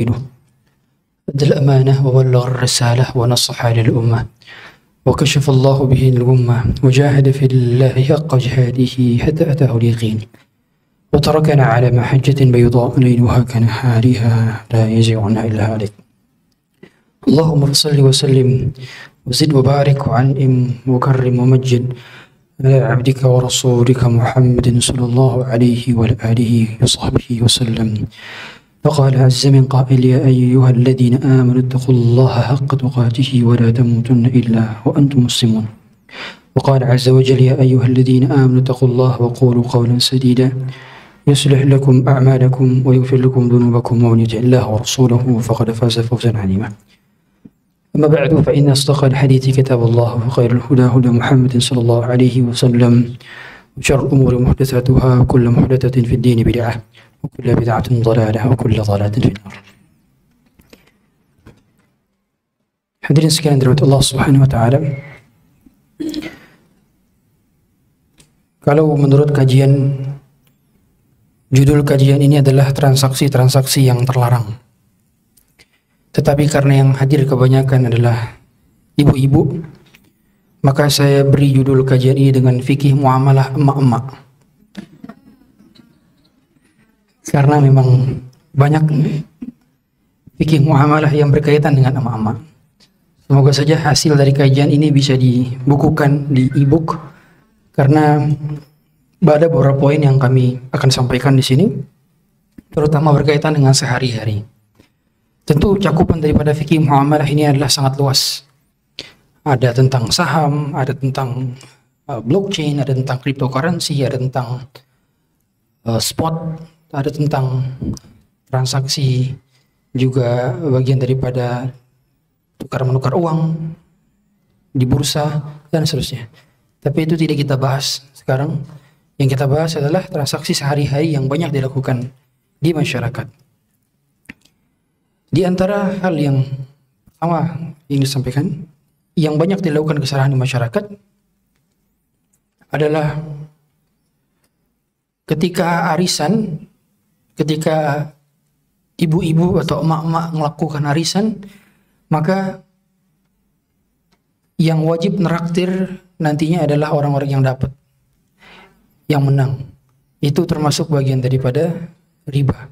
أدى الأمانة وبلغ الرسالة ونصح للأمة وكشف الله به الغمة وجاهد في الله حق جهاده حتى أتاه اليقين وتركنا على محجة بيضاء ليلها كنهارها لا يزيغ عنها إلا هالك. اللهم صل وسلم وزد وبارك وعنئم وكرم ومجد على عبدك ورسولك محمد صلى الله عليه وعلى آله وصحبه وسلم. فقال عز من قائل: يا أيها الذين آمنوا اتقوا الله حق تقاته ولا تموتن إلا وأنتم مسلمون. وقال عز وجل: يا أيها الذين آمنوا اتقوا الله وقولوا قولا سديدا يصلح لكم أعمالكم ويغفر لكم ذنوبكم ومن يطع الله ورسوله فقد فاز فوزا عظيما. أما بعد فإن أصدق الحديث كتاب الله وخير الهدى هدى محمد صلى الله عليه وسلم وشر الأمور محدثاتها وكل محدثة في الدين بدعة وكل بدعة ضلالة وكل ضلالة في النار. Hadirin sekalian dirahmati Allah Subhanahu wa taala. Kalau menurut kajian, judul kajian ini adalah transaksi-transaksi yang terlarang. Tetapi karena yang hadir kebanyakan adalah ibu-ibu, maka saya beri judul kajian ini dengan fikih muamalah emak-emak. Karena memang banyak fikih muamalah yang berkaitan dengan emak-emak. Semoga saja hasil dari kajian ini bisa dibukukan di e-book, karena ada beberapa poin yang kami akan sampaikan di sini, terutama berkaitan dengan sehari-hari. Tentu cakupan daripada fikih muamalah ini adalah sangat luas. Ada tentang saham, ada tentang blockchain, ada tentang cryptocurrency, ada tentang spot, ada tentang transaksi, juga bagian daripada tukar menukar uang di bursa dan seterusnya. Tapi itu tidak kita bahas sekarang. Yang kita bahas adalah transaksi sehari-hari yang banyak dilakukan di masyarakat. Di antara hal yang pertama yang disampaikan, yang banyak dilakukan kesalahan di masyarakat adalah ketika arisan, ketika ibu-ibu atau emak-emak melakukan arisan, maka yang wajib neraktir nantinya adalah orang-orang yang dapat, yang menang. Itu termasuk bagian daripada riba.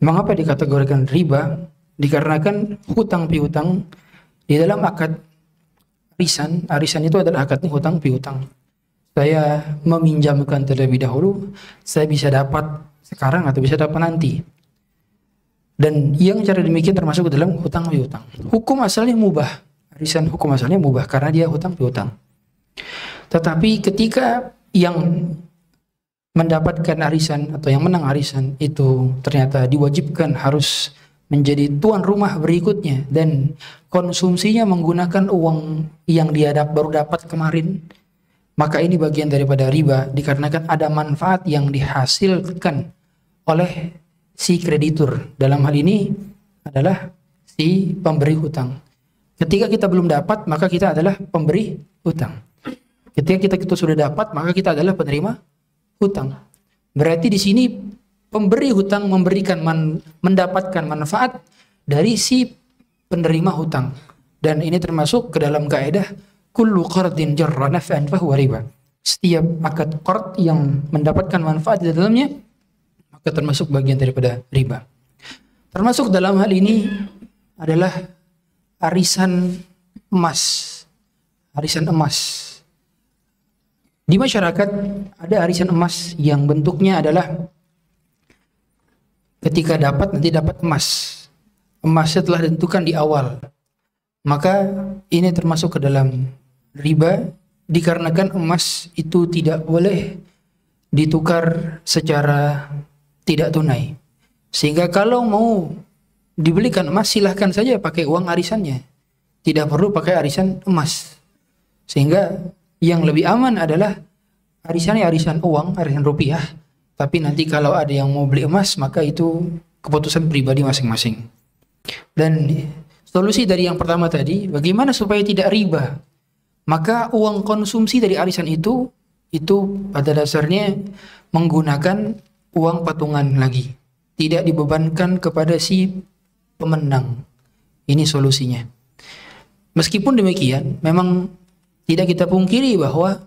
Mengapa dikategorikan riba? Dikarenakan hutang piutang di dalam akad arisan itu adalah akad hutang piutang. Saya meminjamkan terlebih dahulu, saya bisa dapat sekarang atau bisa dapat nanti. Dan yang cara demikian termasuk ke dalam hutang piutang. Hukum asalnya mubah. Arisan hukum asalnya mubah karena dia hutang piutang. Tetapi ketika yang mendapatkan arisan atau yang menang arisan itu ternyata diwajibkan harus menjadi tuan rumah berikutnya dan konsumsinya menggunakan uang yang dia baru dapat kemarin, maka ini bagian daripada riba, dikarenakan ada manfaat yang dihasilkan oleh si kreditur. Dalam hal ini adalah si pemberi hutang. Ketika kita belum dapat, maka kita adalah pemberi hutang. Ketika kita sudah dapat, maka kita adalah penerima hutang. Berarti di sini pemberi hutang mendapatkan manfaat dari si penerima hutang. Dan ini termasuk ke dalam kaidah kullu qardin jarra naf'an fahuwa riba. Setiap akad qard yang mendapatkan manfaat di dalamnya, maka termasuk bagian daripada riba. Termasuk dalam hal ini adalah arisan emas. Arisan emas. Di masyarakat ada arisan emas yang bentuknya adalah ketika dapat nanti dapat emas. Emasnya telah ditentukan di awal. Maka ini termasuk ke dalam riba, dikarenakan emas itu tidak boleh ditukar secara tidak tunai. Sehingga kalau mau dibelikan emas, silahkan saja pakai uang arisannya. Tidak perlu pakai arisan emas. Sehingga yang lebih aman adalah arisannya arisan uang, arisan rupiah. Tapi nanti kalau ada yang mau beli emas, maka itu keputusan pribadi masing-masing. Dan solusi dari yang pertama tadi, bagaimana supaya tidak riba? Maka uang konsumsi dari arisan itu pada dasarnya menggunakan uang patungan lagi. Tidak dibebankan kepada si pemenang. Ini solusinya. Meskipun demikian, memang tidak kita pungkiri bahwa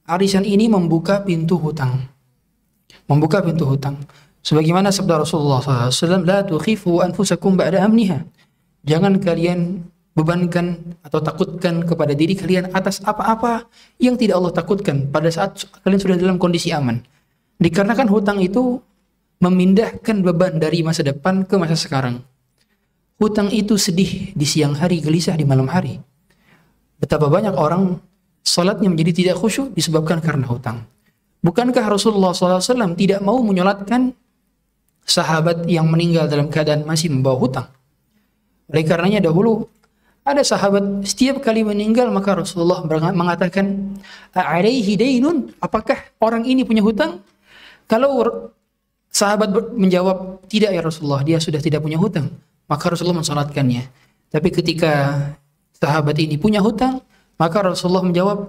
arisan ini membuka pintu hutang. Membuka pintu hutang. Sebagaimana sabda Rasulullah SAW, la tukhifu anfusakum ba'da amniha. Jangan kalian bebankan atau takutkan kepada diri kalian atas apa-apa yang tidak Allah takutkan pada saat kalian sudah dalam kondisi aman. Dikarenakan hutang itu memindahkan beban dari masa depan ke masa sekarang. Hutang itu sedih di siang hari, gelisah di malam hari. Betapa banyak orang salatnya menjadi tidak khusyuk disebabkan karena hutang. Bukankah Rasulullah SAW tidak mau menyolatkan sahabat yang meninggal dalam keadaan masih membawa hutang? Oleh karenanya dahulu ada sahabat setiap kali meninggal maka Rasulullah mengatakan, "A'alaihi dainun?" Apakah orang ini punya hutang? Kalau sahabat menjawab, "Tidak ya Rasulullah, dia sudah tidak punya hutang." Maka Rasulullah mensalatkannya. Tapi ketika sahabat ini punya hutang, maka Rasulullah menjawab,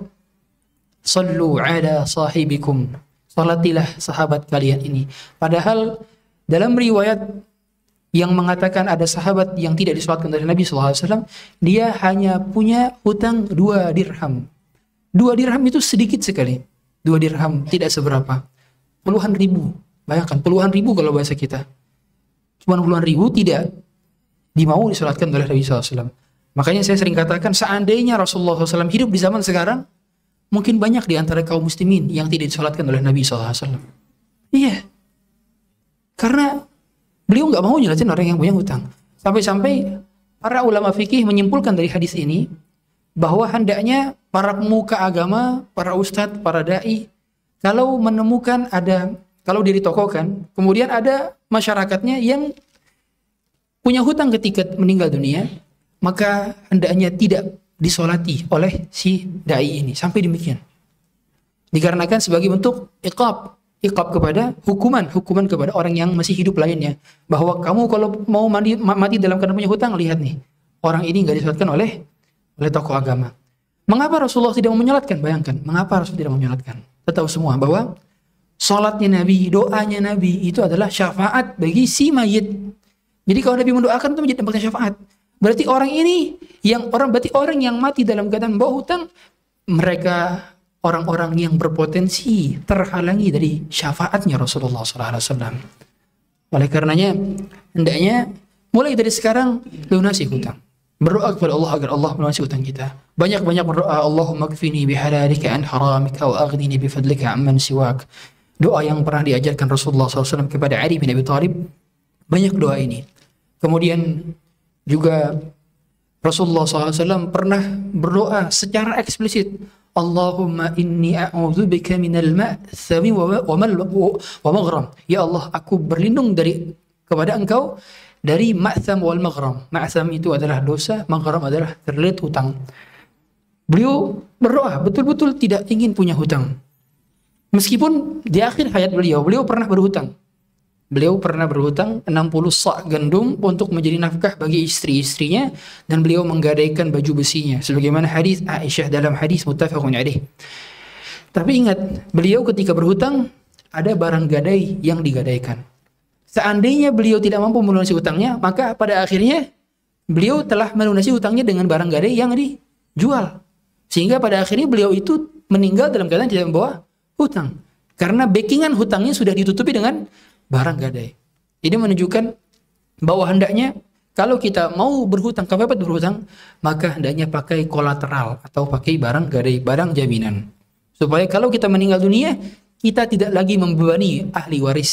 "Sallu ala sahibikum." Salatilah sahabat kalian ini. Padahal dalam riwayat yang mengatakan ada sahabat yang tidak disalatkan dari Nabi SAW, dia hanya punya hutang 2 dirham. 2 dirham itu sedikit sekali. 2 dirham tidak seberapa. Puluhan ribu. Bayangkan, puluhan ribu kalau bahasa kita. Cuma puluhan ribu tidak dimau disalatkan oleh Nabi SAW. Makanya saya sering katakan, seandainya Rasulullah SAW hidup di zaman sekarang, mungkin banyak di antara kaum muslimin yang tidak disalatkan oleh Nabi SAW. Iya. Karena beliau nggak mau nyelatin orang yang punya hutang. Sampai-sampai para ulama fikih menyimpulkan dari hadis ini bahwa hendaknya para pemuka agama, para ustadz, para dai, kalau menemukan kalau diritokohkan, kemudian ada masyarakatnya yang punya hutang ketika meninggal dunia, maka hendaknya tidak disolati oleh si dai ini. Sampai demikian. Dikarenakan sebagai bentuk iqab kepada hukuman kepada orang yang masih hidup lainnya. Bahwa kamu kalau mau mati dalam keadaan punya hutang, lihat nih, orang ini nggak disolatkan oleh tokoh agama. Mengapa Rasulullah tidak menyolatkan? Bayangkan, mengapa Rasulullah tidak menyolatkan? Kita tahu semua bahwa solatnya Nabi, doanya Nabi itu adalah syafaat bagi si mayit. Jadi kalau Nabi mendoakan itu menjadi tempatnya syafaat. Berarti orang yang mati dalam keadaan membawa hutang, mereka orang-orang yang berpotensi terhalangi dari syafaatnya Rasulullah SAW. Oleh karenanya, hendaknya mulai dari sekarang lunasi hutang. Berdoa kepada Allah agar Allah melunasi hutang kita. Banyak-banyak berdoa, Allahumma kfini bihalalika an haramika wa aghnini bifadlika amman siwak. Doa yang pernah diajarkan Rasulullah SAW kepada Ali bin Abi Thalib. Banyak doa ini. Kemudian juga Rasulullah SAW pernah berdoa secara eksplisit, Allahumma inni a'udzubika minal ma'thami wa maghram. Ya Allah, aku berlindung kepada Engkau dari ma'tham wal maghram. Ma'tham itu adalah dosa, maghram adalah terlilit hutang. Beliau berdoa betul-betul tidak ingin punya hutang. Meskipun di akhir hayat beliau pernah berhutang. Beliau pernah berhutang 60 sa' gandum untuk menjadi nafkah bagi istri-istrinya, dan beliau menggadaikan baju besinya sebagaimana hadis Aisyah dalam hadis muttafaqun alaih. Tapi ingat, beliau ketika berhutang ada barang gadai yang digadaikan. Seandainya beliau tidak mampu melunasi hutangnya, maka pada akhirnya beliau telah melunasi hutangnya dengan barang gadai yang dijual. Sehingga pada akhirnya beliau itu meninggal dalam keadaan tidak membawa hutang. Karena backingan hutangnya sudah ditutupi dengan barang gadai. Ini menunjukkan bahwa hendaknya kalau kita mau berhutang, kepepet berhutang, maka hendaknya pakai kolateral atau pakai barang gadai, barang jaminan. Supaya kalau kita meninggal dunia, kita tidak lagi membebani ahli waris.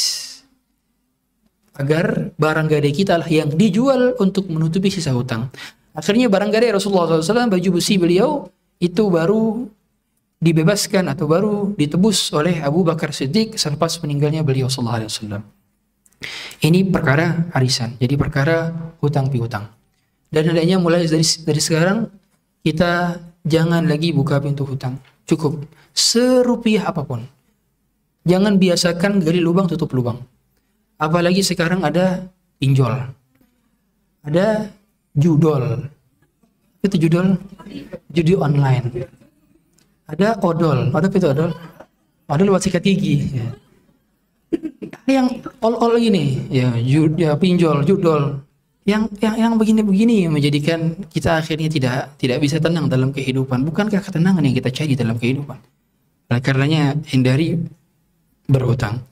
Agar barang gadai kita lah yang dijual untuk menutupi sisa hutang. Akhirnya barang gadai Rasulullah SAW, baju besi beliau, itu baru dibebaskan atau baru ditebus oleh Abu Bakar Siddiq selepas meninggalnya beliau sallallahu alaihi wasallam. Ini perkara arisan, jadi perkara hutang piutang. Dan hendaknya mulai dari sekarang kita jangan lagi buka pintu hutang. Cukup serupiah apapun. Jangan biasakan gali lubang tutup lubang. Apalagi sekarang ada pinjol. Ada judol. Itu judol, judi online. Ada odol, ada itu odol. Odol buat sikat gigi. Ya. Yang all ini, ya pinjol, judol. Yang begini-begini yang menjadikan kita akhirnya tidak bisa tenang dalam kehidupan. Bukankah ketenangan yang kita cari dalam kehidupan? Oleh karenanya hindari berhutang.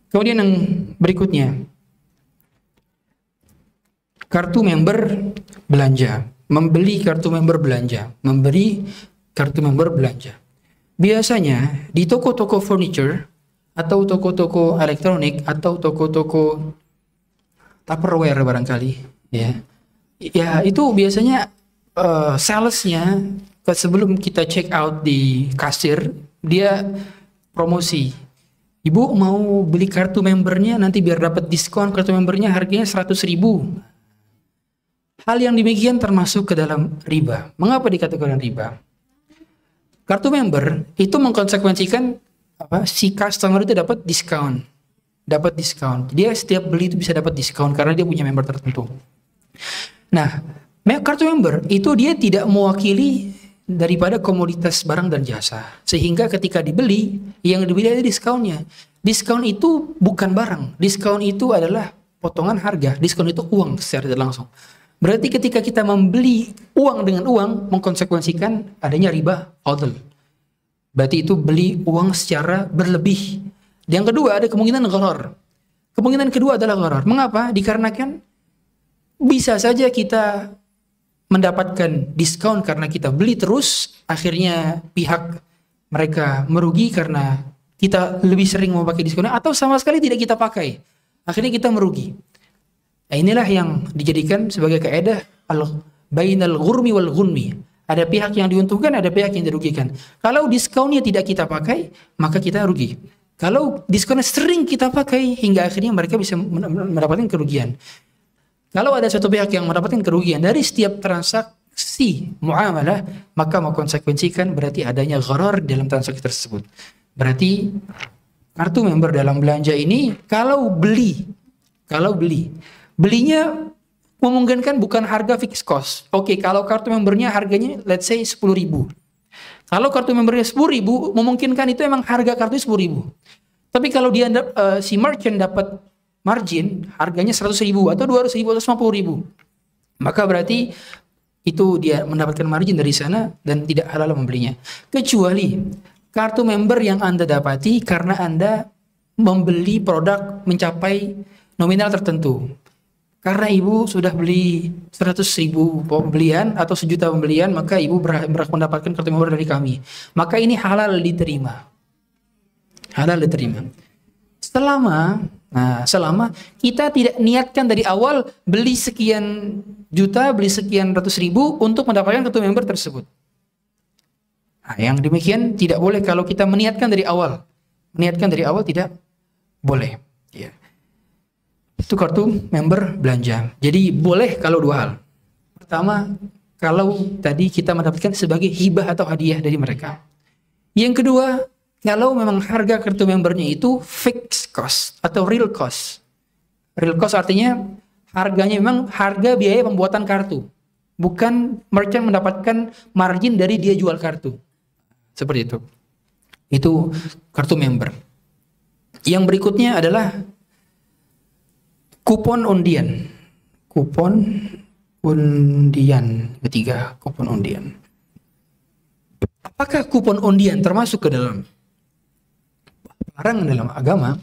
Kemudian yang berikutnya, kartu member belanja. Membeli kartu member belanja. Memberi kartu member belanja. Biasanya di toko-toko furniture atau toko-toko elektronik atau toko-toko Tupperware barangkali, ya itu biasanya salesnya sebelum kita check out di kasir dia promosi. Ibu mau beli kartu membernya nanti biar dapat diskon, kartu membernya harganya 100.000. Hal yang demikian termasuk ke dalam riba. Mengapa dikategorikan riba? Kartu member itu mengkonsekuensikan si customer itu dapat diskon. Dia setiap beli itu bisa dapat diskon karena dia punya member tertentu. Nah, kartu member itu dia tidak mewakili daripada komoditas barang dan jasa. Sehingga ketika dibeli, yang dibeli ada diskonnya. Diskon itu bukan barang. Diskon itu adalah potongan harga. Diskon itu uang secara tidak langsung. Berarti ketika kita membeli uang dengan uang, mengkonsekuensikan adanya riba fadl. Berarti itu beli uang secara berlebih. Yang kedua ada kemungkinan gharar. Kemungkinan kedua adalah gharar. Mengapa? Dikarenakan bisa saja kita mendapatkan diskon karena kita beli terus, akhirnya pihak mereka merugi karena kita lebih sering memakai diskonnya, atau sama sekali tidak kita pakai, akhirnya kita merugi. Nah, inilah yang dijadikan sebagai kaidah bainal ghurmi wal ghunmi. Ada pihak yang diuntungkan, ada pihak yang dirugikan. Kalau diskonnya tidak kita pakai, maka kita rugi. Kalau diskonnya sering kita pakai, hingga akhirnya mereka bisa mendapatkan kerugian. Kalau ada satu pihak yang mendapatkan kerugian dari setiap transaksi muamalah, maka mengkonsekuensikan berarti adanya gharar dalam transaksi tersebut. Berarti kartu member dalam belanja ini kalau belinya memungkinkan bukan harga fixed cost. Oke, kalau kartu membernya harganya let's say 10.000. Kalau kartu membernya 10.000, memungkinkan itu emang harga kartu 10.000. Tapi kalau dia si merchant dapat margin harganya 100.000 atau 200.000 atau 50.000, maka berarti itu dia mendapatkan margin dari sana dan tidak halal membelinya. Kecuali kartu member yang Anda dapati karena Anda membeli produk mencapai nominal tertentu. Karena ibu sudah beli 100.000 pembelian atau 1 juta pembelian, maka ibu berhak mendapatkan kartu member dari kami. Maka ini halal diterima. Selama kita tidak niatkan dari awal beli sekian juta, beli sekian ratus ribu untuk mendapatkan kartu member tersebut. Nah, yang demikian tidak boleh kalau kita meniatkan dari awal. Meniatkan dari awal tidak boleh. Ya. Itu kartu member belanja. Jadi boleh kalau dua hal. Pertama, kalau tadi kita mendapatkan sebagai hibah atau hadiah dari mereka. Yang kedua, kalau memang harga kartu membernya itu fixed cost atau real cost. Real cost artinya harganya memang harga biaya pembuatan kartu. Bukan merchant mendapatkan margin dari dia jual kartu. Seperti itu. Itu kartu member. Yang berikutnya adalah kupon undian. Kupon undian. Ketiga, kupon undian. Apakah kupon undian termasuk ke dalam larangan dalam agama?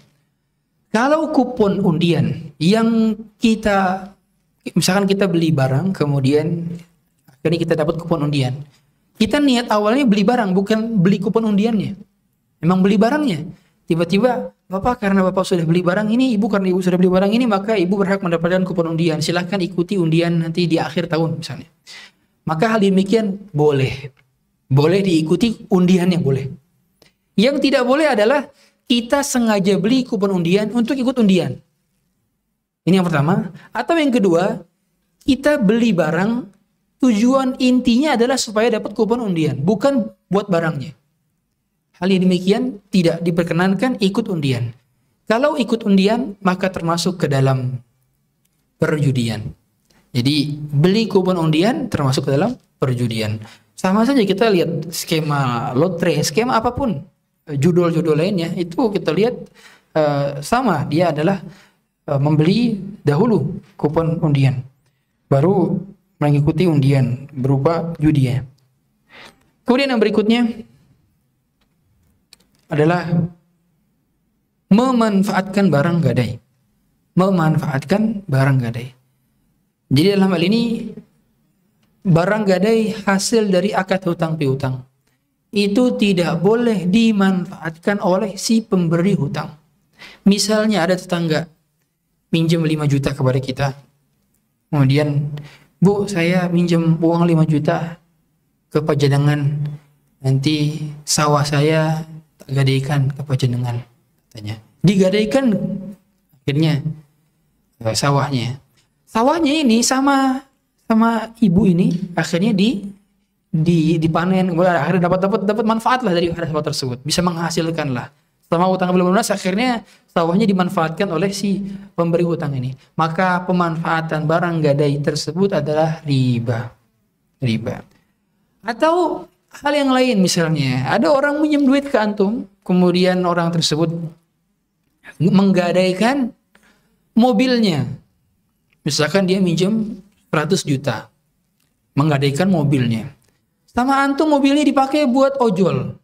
Kalau kupon undian yang kita, misalkan kita beli barang, kemudian akhirnya kita dapat kupon undian. Kita niat awalnya beli barang, bukan beli kupon undiannya. Memang beli barangnya. Tiba-tiba, Bapak karena Bapak sudah beli barang ini, Ibu karena Ibu sudah beli barang ini, maka Ibu berhak mendapatkan kupon undian. Silahkan ikuti undian nanti di akhir tahun misalnya. Maka hal demikian boleh. Boleh diikuti undiannya, boleh. Yang tidak boleh adalah kita sengaja beli kupon undian untuk ikut undian. Ini yang pertama. Atau yang kedua, kita beli barang, tujuan intinya adalah supaya dapat kupon undian, bukan buat barangnya. Hal yang demikian tidak diperkenankan ikut undian. Kalau ikut undian, maka termasuk ke dalam perjudian. Jadi beli kupon undian termasuk ke dalam perjudian. Sama saja kita lihat skema lotre, skema apapun, judul-judul lainnya, itu kita lihat sama. Dia adalah membeli dahulu kupon undian. baru mengikuti undian berupa judi ya. Kemudian yang berikutnya adalah memanfaatkan barang gadai. Memanfaatkan barang gadai. Jadi dalam hal ini barang gadai hasil dari akad hutang piutang itu tidak boleh dimanfaatkan oleh si pemberi hutang. Misalnya ada tetangga minjem 5 juta kepada kita. Kemudian, Bu, saya minjem uang 5 juta ke Pajanangan. Nanti sawah saya tak gadaikan ke Pajanangan, katanya. Digadaikan akhirnya sawahnya. Sawahnya ini sama ibu ini akhirnya dipanen, akhirnya dapat manfaat lah dari sawah tersebut, bisa menghasilkan lah. Selama utang belum lunas, akhirnya sawahnya dimanfaatkan oleh si pemberi hutang ini. Maka pemanfaatan barang gadai tersebut adalah riba. Atau hal yang lain, misalnya ada orang minjem duit ke antum, kemudian orang tersebut menggadaikan mobilnya. Misalkan dia minjem 100 juta, menggadaikan mobilnya. Sama antum mobilnya dipakai buat ojol.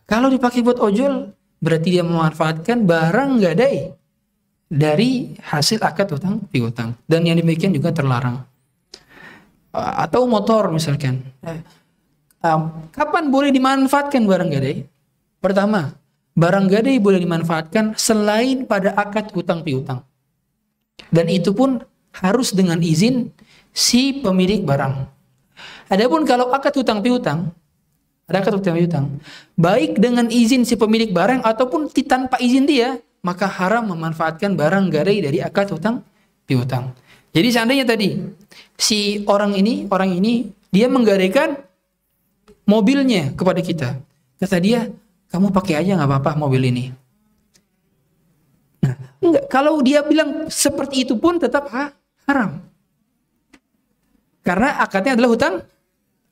Kalau dipakai buat ojol, berarti dia memanfaatkan barang gadai dari hasil akad hutang piutang. Dan yang demikian juga terlarang. Atau motor misalkan. Kapan boleh dimanfaatkan barang gadai? Pertama, barang gadai boleh dimanfaatkan selain pada akad hutang piutang. Dan itu pun harus dengan izin si pemilik barang. Adapun kalau akad hutang piutang, ada akad hutang piutang, baik dengan izin si pemilik barang ataupun tanpa izin dia, maka haram memanfaatkan barang gadai dari akad hutang piutang. Jadi seandainya tadi si orang ini dia menggadaikan mobilnya kepada kita, kata dia, kamu pakai aja nggak apa-apa mobil ini. Nah, enggak, kalau dia bilang seperti itu pun tetap haram, karena akadnya adalah hutang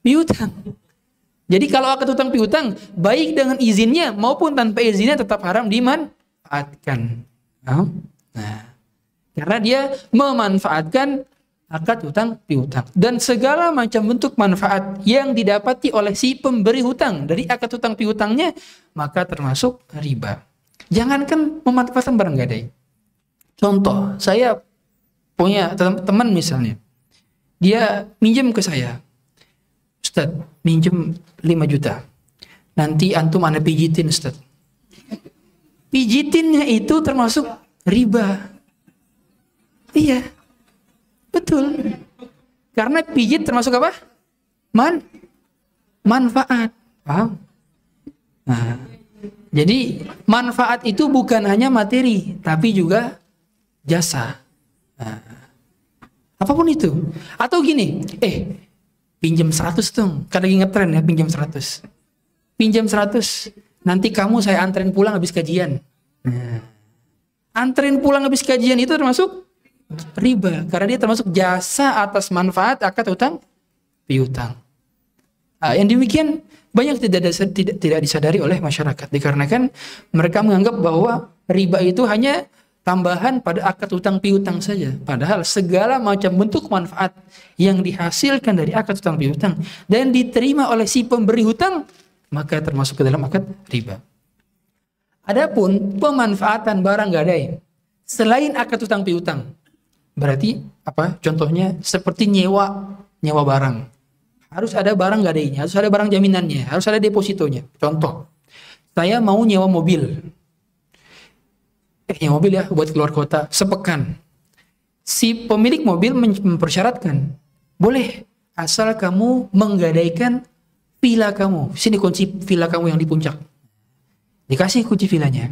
piutang. Jadi kalau akad hutang piutang, baik dengan izinnya maupun tanpa izinnya tetap haram dimanfaatkan. Nah, karena dia memanfaatkan akad hutang piutang. Dan segala macam bentuk manfaat yang didapati oleh si pemberi hutang dari akad hutang piutangnya, maka termasuk riba. Jangankan memanfaatkan barang gadai. Contoh, saya punya teman misalnya, dia minjem ke saya, Ustaz, minjem 5 juta. Nanti antum ana pijitin, Ustaz. Pijitinnya itu termasuk riba. Iya. Betul. Karena pijit termasuk apa? Manfaat. Paham? Nah, jadi manfaat itu bukan hanya materi, tapi juga jasa. Nah, apapun itu. Atau gini, pinjam 100 dong. Kan lagi ngetren ya, pinjam 100. Pinjam 100. Nanti kamu saya anterin pulang habis kajian. Nah, anterin pulang habis kajian itu termasuk riba. Karena dia termasuk jasa atas manfaat akad hutang piutang. Yang demikian banyak tidak disadari oleh masyarakat. Dikarenakan mereka menganggap bahwa riba itu hanya tambahan pada akad hutang piutang saja. Padahal segala macam bentuk manfaat yang dihasilkan dari akad hutang piutang dan diterima oleh si pemberi hutang, maka termasuk ke dalam akad riba. Adapun pemanfaatan barang gadai selain akad hutang piutang, berarti apa? Contohnya seperti nyewa barang. Harus ada barang gadainya, harus ada barang jaminannya, harus ada depositonya. Contoh, saya mau nyewa mobil. Nyewa mobil ya, buat keluar kota, sepekan. Si pemilik mobil mempersyaratkan, boleh, asal kamu menggadaikan villa kamu. Sini kunci villa kamu yang di puncak. Dikasih kunci villanya.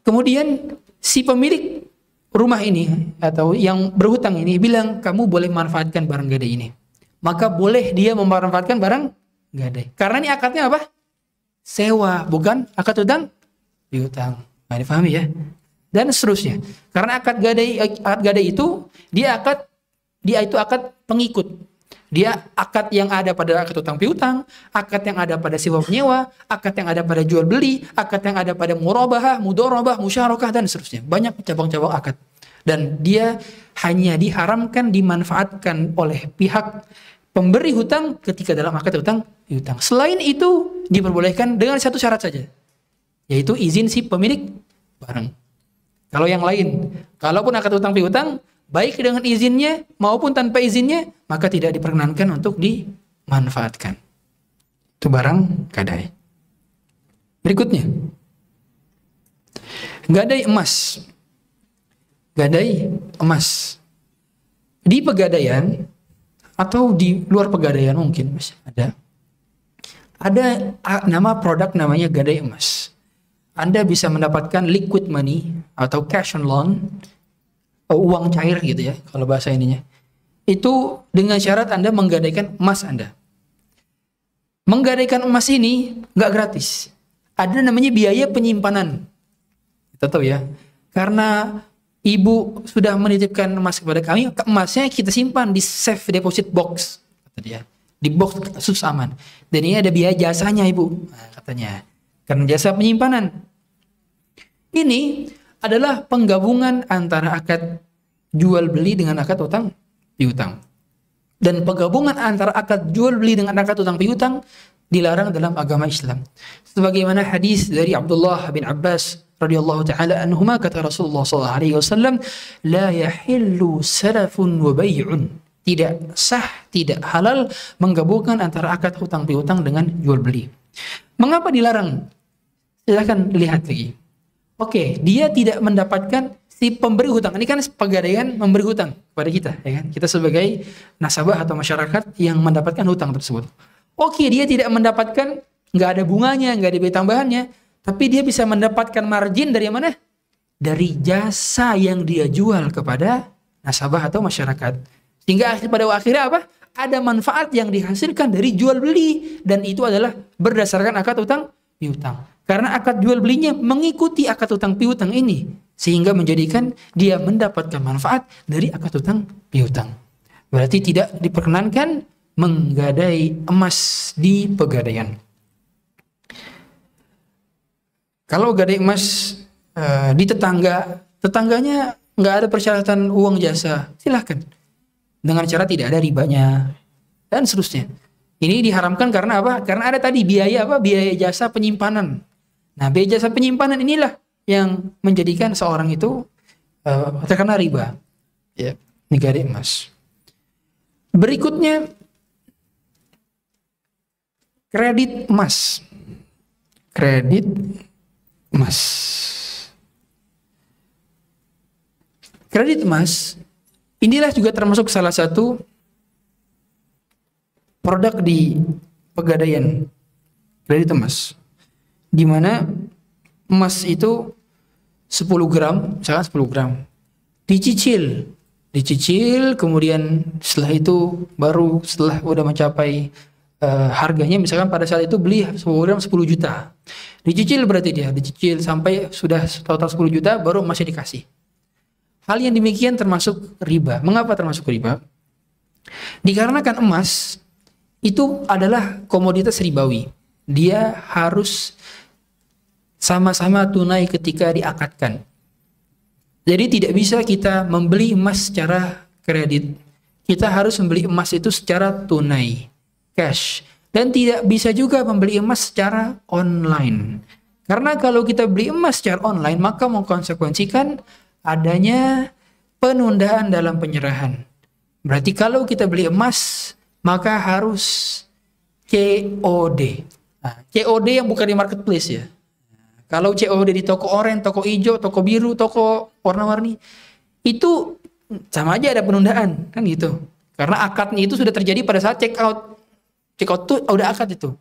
Kemudian si pemilik rumah ini atau yang berhutang ini bilang, kamu boleh manfaatkan barang gadai ini. Maka boleh dia memanfaatkan barang gadai. Karena ini akadnya apa? Sewa, bukan akad hutang piutang. Nah, dipahami ya? Dan seterusnya. Karena akad gadai itu dia itu akad pengikut. Dia akad yang ada pada akad hutang piutang, akad yang ada pada sewa penyewa, akad yang ada pada jual beli, akad yang ada pada murabahah, mudorobah, musyarakah dan seterusnya. Banyak cabang-cabang akad. Dan dia hanya diharamkan dimanfaatkan oleh pihak pemberi hutang ketika dalam akad hutang piutang. Selain itu diperbolehkan dengan satu syarat saja, yaitu izin si pemilik barang. Kalau yang lain, kalaupun akad hutang piutang, baik dengan izinnya maupun tanpa izinnya, maka tidak diperkenankan untuk dimanfaatkan. Itu barang gadai. Berikutnya, gadai emas. Gadai emas. Di pegadaian atau di luar pegadaian mungkin masih ada nama produk namanya gadai emas. Anda bisa mendapatkan liquid money atau cash on loan, uang cair gitu ya kalau bahasa ininya. Itu dengan syarat Anda menggadaikan emas Anda. Menggadaikan emas ini nggak gratis. Ada namanya biaya penyimpanan. Kita tahu ya. Karena ibu sudah menitipkan emas kepada kami, emasnya kita simpan di safe deposit box, kata dia. Di box khusus aman. Dan ini ada biaya jasanya ibu, katanya. Karena jasa penyimpanan. Ini adalah penggabungan antara akad jual beli dengan akad hutang piutang. Dan penggabungan antara akad jual beli dengan akad hutang piutang dilarang dalam agama Islam. Sebagaimana hadis dari Abdullah bin Abbas radhiyallahu taala anhuma, kata Rasulullah sallallahu alaihi wasallam, la yahillu salafun wa bai'un. Tidak sah, tidak halal menggabungkan antara akad hutang piutang dengan jual beli. Mengapa dilarang? Silakan lihat lagi. Oke, dia tidak mendapatkan si pemberi hutang. Ini kan pegadaian memberi hutang kepada kita, ya kan? Kita sebagai nasabah atau masyarakat yang mendapatkan hutang tersebut. Oke, dia tidak mendapatkan, nggak ada bunganya, nggak ada biaya tambahannya, tapi dia bisa mendapatkan margin dari mana? Dari jasa yang dia jual kepada nasabah atau masyarakat. Sehingga pada akhirnya apa? Ada manfaat yang dihasilkan dari jual beli, dan itu adalah berdasarkan akad hutang piutang. Karena akad jual belinya mengikuti akad hutang piutang ini, sehingga menjadikan dia mendapatkan manfaat dari akad hutang piutang. Berarti tidak diperkenankan menggadai emas di pegadaian. Kalau gadai emas di tetangganya nggak ada persyaratan uang jasa, silahkan. Dengan cara tidak ada ribanya dan seterusnya. Ini diharamkan karena apa? Karena ada tadi biaya apa? Biaya jasa penyimpanan. Nah, biaya jasa penyimpanan inilah yang menjadikan seorang itu terkena riba. Ya, gadai emas. Berikutnya, kredit emas. Kredit emas. Kredit emas inilah juga termasuk salah satu produk di pegadaian kredit emas, di mana emas itu 10 gram, misalkan 10 gram, dicicil, kemudian setelah itu baru setelah udah mencapai harganya, misalkan pada saat itu beli 10 gram 10 juta, dicicil berarti dia dicicil sampai sudah total 10 juta baru masih dikasih. Hal yang demikian termasuk riba. Mengapa termasuk riba? Dikarenakan emas itu adalah komoditas ribawi. Dia harus sama-sama tunai ketika diakadkan. Jadi tidak bisa kita membeli emas secara kredit. Kita harus membeli emas itu secara tunai, cash. Dan tidak bisa juga membeli emas secara online. Karena kalau kita beli emas secara online, maka mengkonsekuensikan adanya penundaan dalam penyerahan. Berarti kalau kita beli emas, maka harus COD. Nah, COD yang bukan di marketplace ya. Kalau COD di toko oranye, toko hijau, toko biru, toko warna-warni, itu sama aja ada penundaan, kan gitu. Karena akadnya itu sudah terjadi pada saat check out. Check out tuh udah akad itu.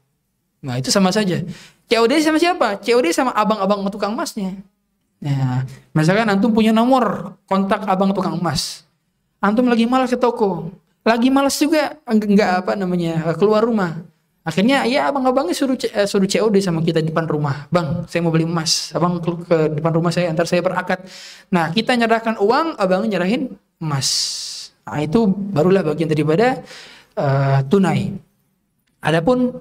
Nah, itu sama saja. COD sama siapa? COD sama abang-abang tukang emasnya. Nah, misalkan antum punya nomor kontak abang tukang emas. Antum lagi malas ke toko. Lagi malas juga enggak keluar rumah. Akhirnya ya abang-abangnya suruh COD sama kita di depan rumah. Bang, saya mau beli emas. Abang ke depan rumah saya, antar saya berakad. Nah, kita nyerahkan uang, abang nyerahin emas. Nah, itu barulah bagian daripada tunai. Adapun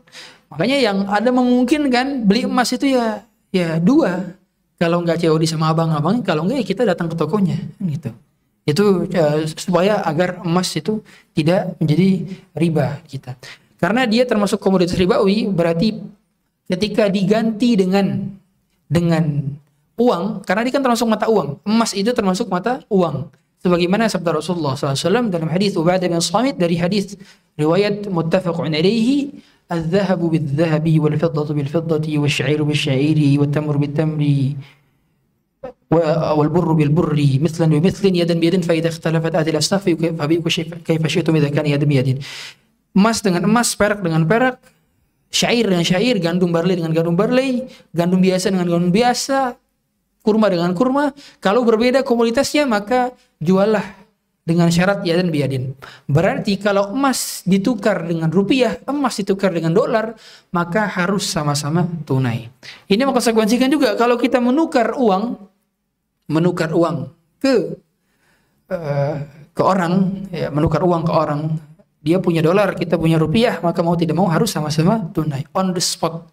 makanya yang ada memungkinkan beli emas itu ya dua. Kalau nggak COD sama abang-abang, kalau nggak ya kita datang ke tokonya, gitu. Itu supaya agar emas itu tidak menjadi riba kita. Karena dia termasuk komoditas ribawi, berarti ketika diganti dengan uang, karena dia kan termasuk mata uang. Emas itu termasuk mata uang. Sebagaimana sabda Rasulullah SAW dalam hadis Ubadah bin Samit, dari hadis riwayat muttafaqun alaihi, "Adz-dzahabu bidz-dzahabi wal-fiddatu bil-fiddati wasy'iru bisy'iri wat-tamru bit-tamri wal-burru bil-burri mithlan bi mithlin yadan bi yadin fa idza ikhtalafat hadhihi al-asnaf fa bi'u kayfa syi'tum idza kana yadan bi yadin." Emas dengan emas, perak dengan perak, syair dengan syair, gandum barley dengan gandum barley, gandum biasa dengan gandum biasa, kurma dengan kurma. Kalau berbeda komoditasnya, maka juallah dengan syarat yadan biyadin. Berarti kalau emas ditukar dengan rupiah, emas ditukar dengan dolar, maka harus sama-sama tunai. Ini mengkonsekuensikan juga kalau kita menukar uang ke orang, ya, menukar uang ke orang, dia punya dolar, kita punya rupiah, maka mau tidak mau harus sama-sama tunai, on the spot.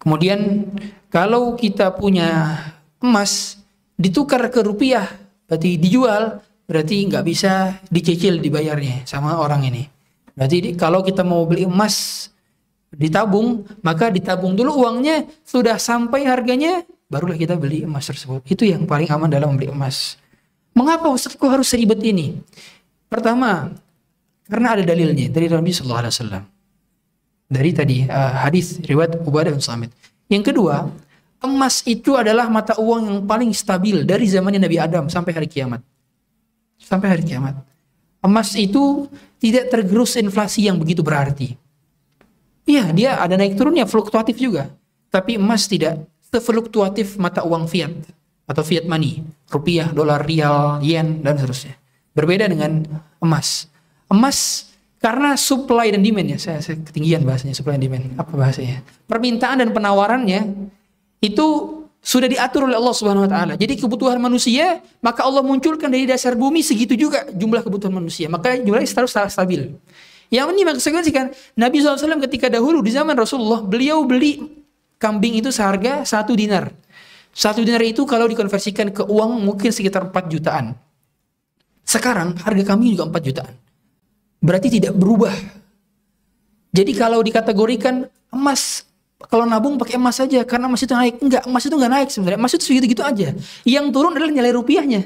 Kemudian kalau kita punya emas ditukar ke rupiah, berarti dijual, berarti nggak bisa dicicil dibayarnya sama orang ini. Berarti kalau kita mau beli emas ditabung, maka ditabung dulu uangnya, sudah sampai harganya, barulah kita beli emas tersebut. Itu yang paling aman dalam membeli emas. Mengapa Ustaz kok harus seribet ini? Pertama, karena ada dalilnya dari Nabi Sallallahu Alaihi Wasallam. Dari tadi hadis riwayat Ubadah bin Samit. Yang kedua, emas itu adalah mata uang yang paling stabil dari zamannya Nabi Adam sampai hari kiamat. Sampai hari kiamat. Emas itu tidak tergerus inflasi yang begitu berarti. Iya, dia ada naik turunnya, fluktuatif juga. Tapi emas tidak sefluktuatif mata uang fiat atau fiat money, rupiah, dolar, rial, yen, dan seterusnya. Berbeda dengan emas. Emas karena supply dan demand, ya, saya ketinggian bahasanya, supply dan demand. Apa bahasanya? Permintaan dan penawarannya itu sudah diatur oleh Allah Subhanahu wa taala. Jadi kebutuhan manusia, maka Allah munculkan dari dasar bumi segitu juga jumlah kebutuhan manusia. Maka jumlahnya harus stabil. Yang ini maksudnya Nabi SAW ketika dahulu di zaman Rasulullah, beliau beli kambing itu seharga 1 dinar. 1 dinar itu kalau dikonversikan ke uang mungkin sekitar 4 jutaan. Sekarang harga kambing juga 4 jutaan. Berarti tidak berubah. Jadi kalau dikategorikan emas, kalau nabung pakai emas saja karena emas itu naik. Enggak, emas itu enggak naik sebenarnya. Emas itu segitu-gitu aja. Yang turun adalah nilai rupiahnya.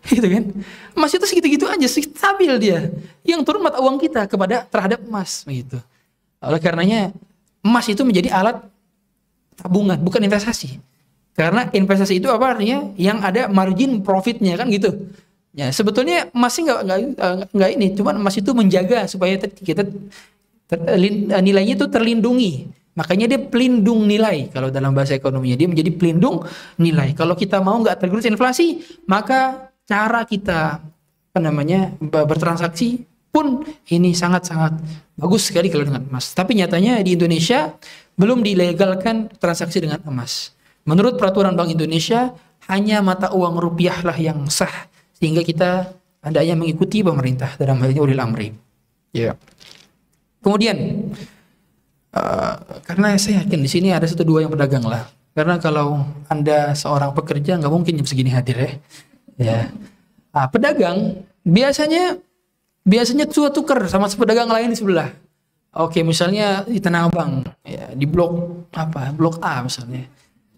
Gitu kan? Emas itu segitu-gitu aja, stabil dia. Yang turun mata uang kita terhadap emas begitu. Oleh karenanya emas itu menjadi alat tabungan, bukan investasi. Karena investasi itu apa artinya? Yang ada margin profitnya kan gitu. Ya, sebetulnya emasnya enggak ini, cuman emas itu menjaga supaya kita nilainya itu terlindungi. Makanya dia pelindung nilai. Kalau dalam bahasa ekonominya dia menjadi pelindung nilai. Kalau kita mau nggak tergerus inflasi, maka cara kita bertransaksi pun ini sangat-sangat bagus sekali kalau dengan emas. Tapi nyatanya di Indonesia belum dilegalkan transaksi dengan emas. Menurut peraturan Bank Indonesia, hanya mata uang rupiah lah yang sah, sehingga kita hendaknya mengikuti pemerintah dalam hal ini ulil amri. Ya. Kemudian karena saya yakin di sini ada 1-2 yang pedagang lah. Karena kalau Anda seorang pekerja nggak mungkin jam segini hadir ya. Ya. Pedagang biasanya tukar sama pedagang lain di sebelah. Oke, misalnya di Tanah Abang, ya, di blok A misalnya.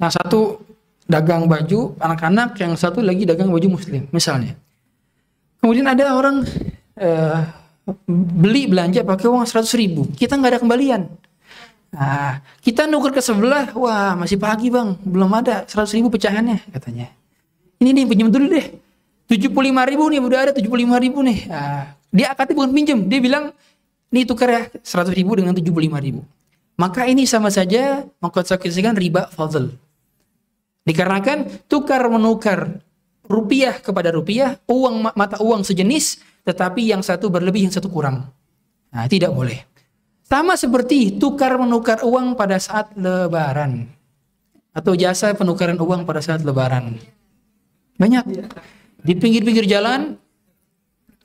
Nah, satu dagang baju anak-anak, yang satu lagi dagang baju muslim misalnya. Kemudian ada orang belanja pakai uang 100.000, kita nggak ada kembalian. Nah, kita nuker ke sebelah, wah masih pagi bang, belum ada 100.000 pecahannya katanya. Ini nih pinjam dulu deh, 75.000 nih, udah ada 75.000 nih. Nah, dia akadnya bukan pinjam, dia bilang nih tukar ya 100.000 dengan 75.000. Maka ini sama saja mengkonsekuensikan riba fadl. Dikarenakan tukar menukar rupiah kepada rupiah, mata uang sejenis, tetapi yang satu berlebih, yang satu kurang. Nah, tidak boleh. Sama seperti tukar menukar uang pada saat lebaran, atau jasa penukaran uang pada saat lebaran. Banyak di pinggir-pinggir jalan,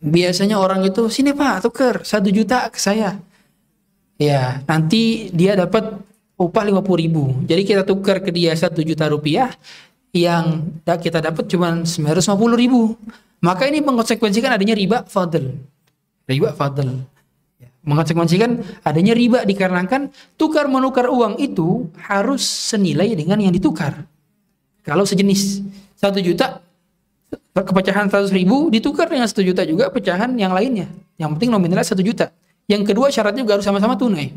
biasanya orang itu, sini pak tukar 1 juta ke saya. Ya, nanti dia dapat upah 50.000. Jadi kita tukar ke dia 1 juta rupiah, yang kita dapat cuma 950.000. Maka ini mengkonsekuensikan adanya riba fadl. Riba fadl. Mengkonsekuensikan adanya riba dikarenakan tukar menukar uang itu harus senilai dengan yang ditukar. Kalau sejenis 1 juta kepecahan 100.000 ditukar dengan 1 juta juga pecahan yang lainnya. Yang penting nominalnya 1 juta. Yang kedua syaratnya juga harus sama-sama tunai.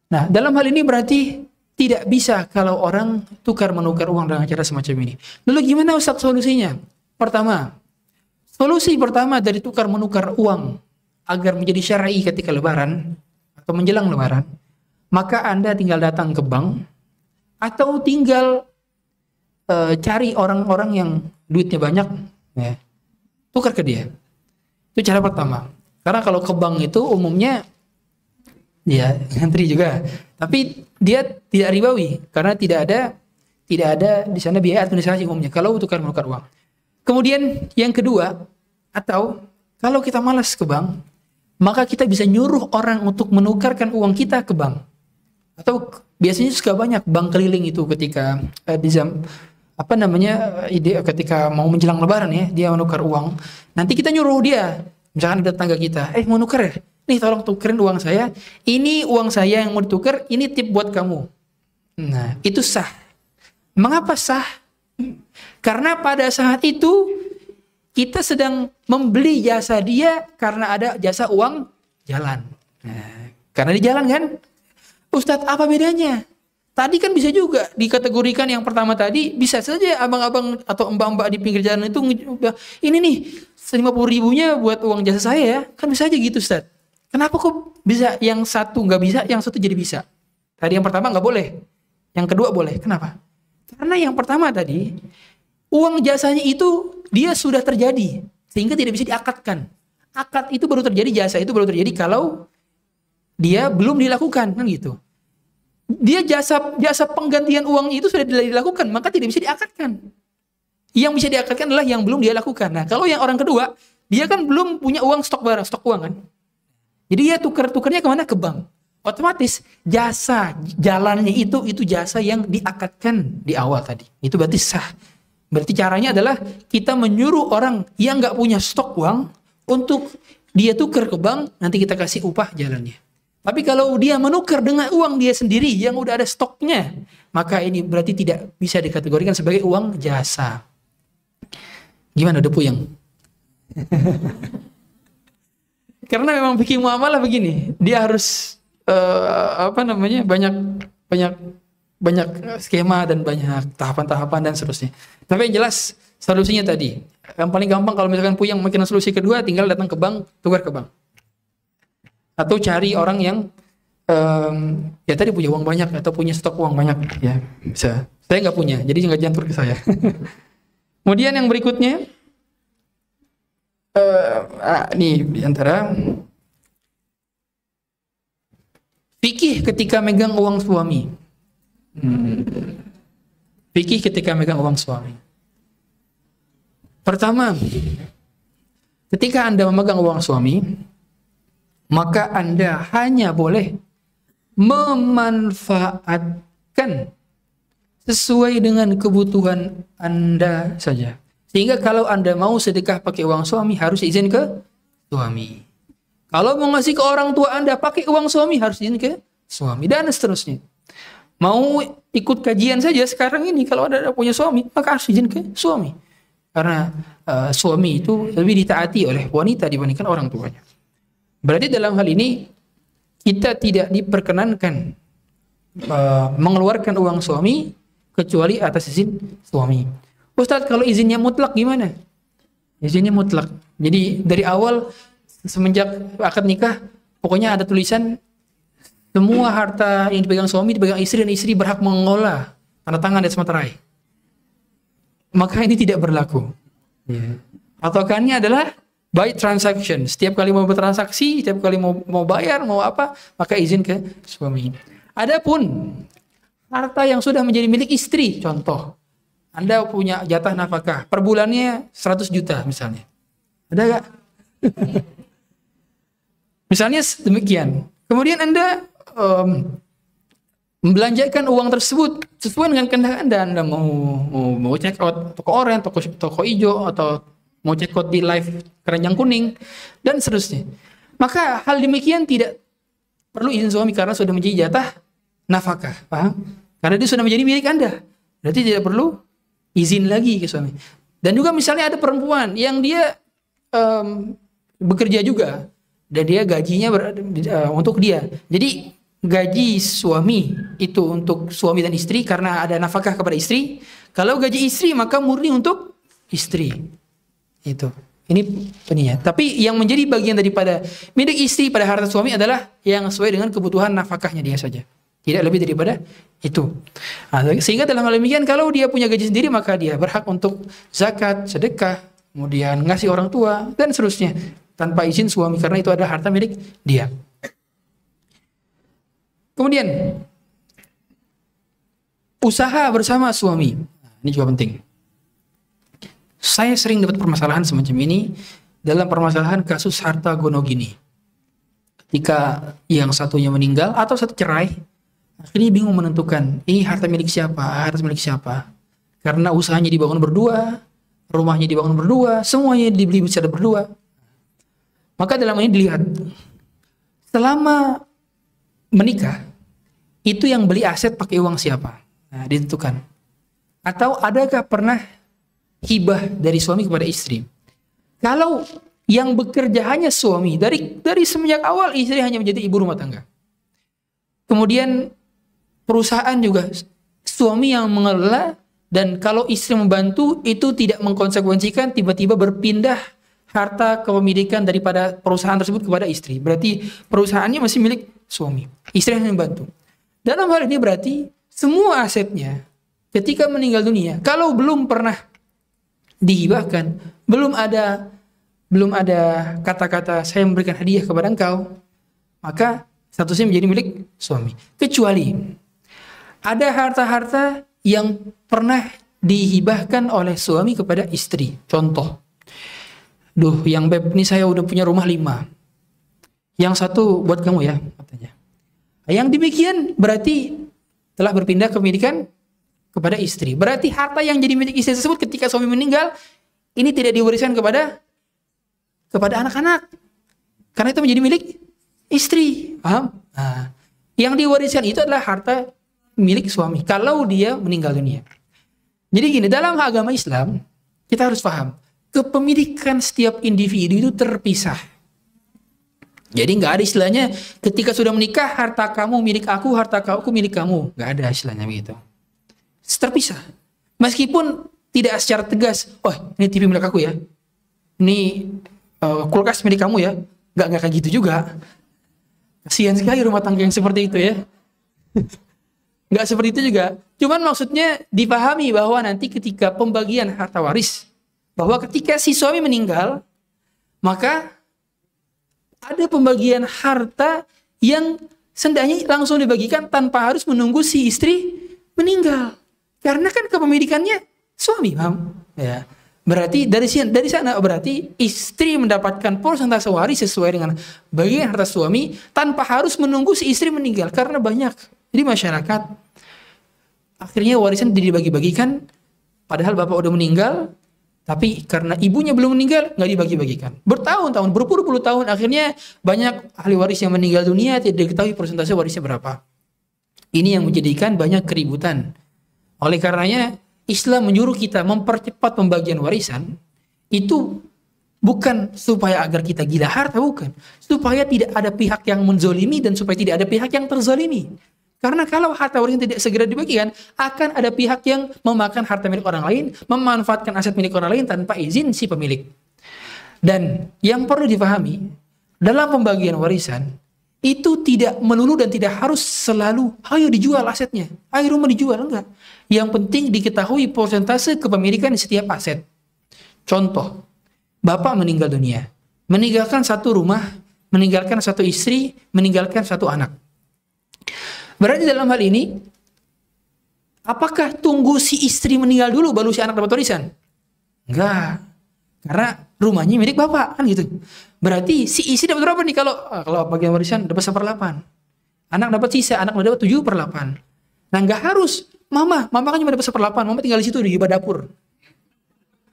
Nah, dalam hal ini berarti tidak bisa kalau orang tukar menukar uang dengan cara semacam ini. Lalu gimana Ustaz solusinya? Solusi pertama dari tukar menukar uang agar menjadi syar'i ketika lebaran atau menjelang lebaran, maka Anda tinggal datang ke bank atau tinggal cari orang-orang yang duitnya banyak, ya, tukar ke dia. Itu cara pertama. Karena kalau ke bank itu umumnya ya ngantri juga, tapi dia tidak ribawi karena tidak ada di sana biaya administrasi umumnya kalau tukar menukar uang. Kemudian yang kedua, atau kalau kita malas ke bank, maka kita bisa nyuruh orang untuk menukarkan uang kita ke bank. Atau biasanya suka banyak bank keliling itu ketika ketika mau menjelang lebaran ya, dia menukar uang. Nanti kita nyuruh dia, misalkan ada tetangga kita, mau nukar ya? Nih tolong tukerin uang saya, ini uang saya yang mau ditukar, ini tip buat kamu. Nah, itu sah. Mengapa sah? Karena pada saat itu kita sedang membeli jasa dia karena ada jasa uang jalan. Nah, karena di jalan kan? Ustadz, apa bedanya? Tadi kan bisa juga dikategorikan yang pertama tadi, bisa saja abang-abang atau mbak-mbak di pinggir jalan itu, ini nih 50.000-nya buat uang jasa saya ya. Kan bisa aja gitu Ustadz. Kenapa kok bisa yang satu nggak bisa, yang satu jadi bisa? Tadi yang pertama nggak boleh, yang kedua boleh. Kenapa? Karena yang pertama tadi, uang jasanya itu dia sudah terjadi, sehingga tidak bisa diakadkan. Akad itu baru terjadi, jasa itu baru terjadi kalau dia belum dilakukan, kan gitu. Dia jasa penggantian uang itu sudah dilakukan, maka tidak bisa diakadkan. Yang bisa diakadkan adalah yang belum dia lakukan. Nah, kalau yang orang kedua, dia kan belum punya uang stok barang, stok uang kan. Jadi dia tukarnya kemana? Ke bank. Otomatis jasa jalannya itu jasa yang diakadkan di awal tadi. Itu berarti sah. Berarti caranya adalah kita menyuruh orang yang nggak punya stok uang untuk dia tukar ke bank, nanti kita kasih upah jalannya. Tapi kalau dia menukar dengan uang dia sendiri yang udah ada stoknya, maka ini berarti tidak bisa dikategorikan sebagai uang jasa. Gimana, udah puyeng? Karena memang bikin muamalah begini, dia harus banyak skema dan banyak tahapan-tahapan dan seterusnya. Tapi yang jelas solusinya tadi, yang paling gampang kalau misalkan puyeng, makin solusi kedua tinggal datang ke bank, tukar ke bank. Atau cari orang yang ya tadi punya uang banyak atau punya stok uang banyak, ya bisa. Saya nggak punya, jadi nggak jantur ke saya. Kemudian yang berikutnya, nih diantara fikih ketika megang uang suami. Fikih ketika megang uang suami. Pertama, ketika Anda memegang uang suami, maka Anda hanya boleh memanfaatkan sesuai dengan kebutuhan Anda saja. Sehingga kalau Anda mau sedekah pakai uang suami, harus izin ke suami. Kalau mau ngasih ke orang tua Anda pakai uang suami, harus izin ke suami. Dan seterusnya. Mau ikut kajian saja sekarang ini, kalau Anda punya suami, maka harus izin ke suami. Karena suami itu lebih ditaati oleh wanita dibandingkan orang tuanya. Berarti dalam hal ini, kita tidak diperkenankan mengeluarkan uang suami, kecuali atas izin suami. Ustadz, kalau izinnya mutlak gimana? Izinnya mutlak. Jadi dari awal semenjak akad nikah, pokoknya ada tulisan semua harta yang dipegang suami dipegang istri dan istri berhak mengelola, tanda tangan dan materai. Maka ini tidak berlaku. Patokannya adalah by transaction. Setiap kali mau bertransaksi, setiap kali mau bayar, mau apa, maka izin ke suami. Adapun harta yang sudah menjadi milik istri, contoh, Anda punya jatah nafkah, per bulannya 100 juta misalnya. Ada gak? Misalnya demikian. Kemudian Anda membelanjakan uang tersebut sesuai dengan kehendak Anda mau check out toko oranye, toko hijau, atau mau check out di live keranjang kuning dan seterusnya. Maka hal demikian tidak perlu izin suami karena sudah menjadi jatah nafkah, paham? Karena dia sudah menjadi milik Anda. Berarti tidak perlu izin lagi ke suami. Dan juga misalnya ada perempuan yang dia bekerja juga dan dia gajinya untuk dia. Jadi gaji suami itu untuk suami dan istri karena ada nafkah kepada istri. Kalau gaji istri maka murni untuk istri. Itu. Ini pentingnya. Tapi yang menjadi bagian daripada milik istri pada harta suami adalah yang sesuai dengan kebutuhan nafkahnya dia saja. Tidak lebih daripada itu. Nah, sehingga dalam hal demikian kalau dia punya gaji sendiri maka dia berhak untuk zakat, sedekah, kemudian ngasih orang tua dan seterusnya tanpa izin suami karena itu adalah harta milik dia. Kemudian usaha bersama suami. Nah, ini juga penting. Saya sering dapat permasalahan semacam ini dalam permasalahan kasus harta gonogini. Ketika yang satunya meninggal atau satu cerai, akhirnya bingung menentukan ini harta milik siapa, harta milik siapa. Karena usahanya dibangun berdua, rumahnya dibangun berdua, semuanya dibeli secara berdua. Maka dalam ini dilihat, selama menikah, itu yang beli aset pakai uang siapa? Nah, ditentukan. Atau adakah pernah hibah dari suami kepada istri? Kalau yang bekerja hanya suami, dari semenjak awal istri hanya menjadi ibu rumah tangga. Kemudian perusahaan juga suami yang mengelola, dan kalau istri membantu itu tidak mengkonsekuensikan tiba-tiba berpindah harta kepemilikan daripada perusahaan tersebut kepada istri. Berarti perusahaannya masih milik suami, istri hanya membantu. Dalam hal ini berarti semua asetnya ketika meninggal dunia, kalau belum pernah dihibahkan, belum ada kata-kata saya memberikan hadiah kepada engkau, maka statusnya menjadi milik suami. Kecuali ada harta-harta yang pernah dihibahkan oleh suami kepada istri. Contoh, yang beb ini saya udah punya rumah 5, yang satu buat kamu ya katanya. Yang demikian berarti telah berpindah kepemilikan kepada istri. Berarti harta yang jadi milik istri tersebut ketika suami meninggal ini tidak diwariskan kepada anak-anak, karena itu menjadi milik istri. Paham? Nah, yang diwariskan itu adalah harta milik suami kalau dia meninggal dunia. Jadi gini, dalam agama Islam kita harus paham kepemilikan setiap individu itu terpisah. Jadi nggak ada istilahnya ketika sudah menikah harta kamu milik aku, harta aku milik kamu. Nggak ada istilahnya begitu. Terpisah. Meskipun tidak secara tegas, oh ini TV milik aku ya, ini kulkas milik kamu ya. Nggak kayak gitu juga. Kasihan sekali rumah tangga yang seperti itu ya. Nggak seperti itu juga. Cuman maksudnya dipahami bahwa nanti ketika pembagian harta waris, bahwa ketika si suami meninggal, maka ada pembagian harta yang sendanya langsung dibagikan tanpa harus menunggu si istri meninggal. Karena kan kepemilikannya suami, paham? Ya. Berarti dari sana berarti istri mendapatkan persentase waris sesuai dengan bagian harta suami tanpa harus menunggu si istri meninggal. Karena banyak jadi masyarakat akhirnya warisan dibagi-bagikan padahal bapak udah meninggal, tapi karena ibunya belum meninggal nggak dibagi-bagikan. Bertahun-tahun, berpuluh-puluh tahun akhirnya banyak ahli waris yang meninggal dunia tidak diketahui persentase warisnya berapa. Ini yang menjadikan banyak keributan. Oleh karenanya Islam menyuruh kita mempercepat pembagian warisan itu bukan supaya agar kita gila harta, bukan. Supaya tidak ada pihak yang menzolimi dan supaya tidak ada pihak yang terzolimi. Karena kalau harta warisan tidak segera dibagikan, akan ada pihak yang memakan harta milik orang lain, memanfaatkan aset milik orang lain tanpa izin si pemilik. Dan yang perlu dipahami, dalam pembagian warisan, itu tidak melulu dan tidak harus selalu, ayo dijual asetnya, ayo rumah dijual, enggak. Yang penting diketahui persentase kepemilikan di setiap aset. Contoh, bapak meninggal dunia, meninggalkan satu rumah, meninggalkan satu istri, meninggalkan satu anak. Berarti dalam hal ini, apakah tunggu si istri meninggal dulu baru si anak dapat warisan? Enggak. Karena rumahnya milik bapak, kan gitu. Berarti si istri dapat berapa nih kalau bagian warisan dapat 1/8. Anak dapat sisa, anak dapat 7/8. Nah nggak harus, mama kan cuma dapat 1/8, mama tinggal di situ di dapur.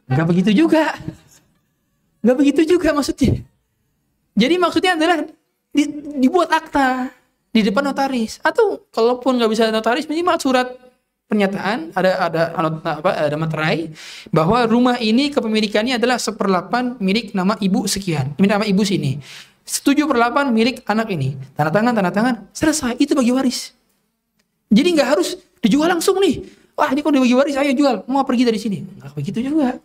Nggak begitu juga. Nggak begitu juga maksudnya. Jadi maksudnya adalah dibuat akta di depan notaris, atau kalaupun nggak bisa notaris, minimal surat pernyataan, ada materai bahwa rumah ini kepemilikannya adalah 1/8 milik nama ibu sekian, nama ibu sini, 7/8 milik anak ini, tanda tangan, selesai, itu bagi waris. Jadi nggak harus dijual langsung nih, wah ini kok dibagi waris, ayo jual, mau pergi dari sini, nggak begitu juga.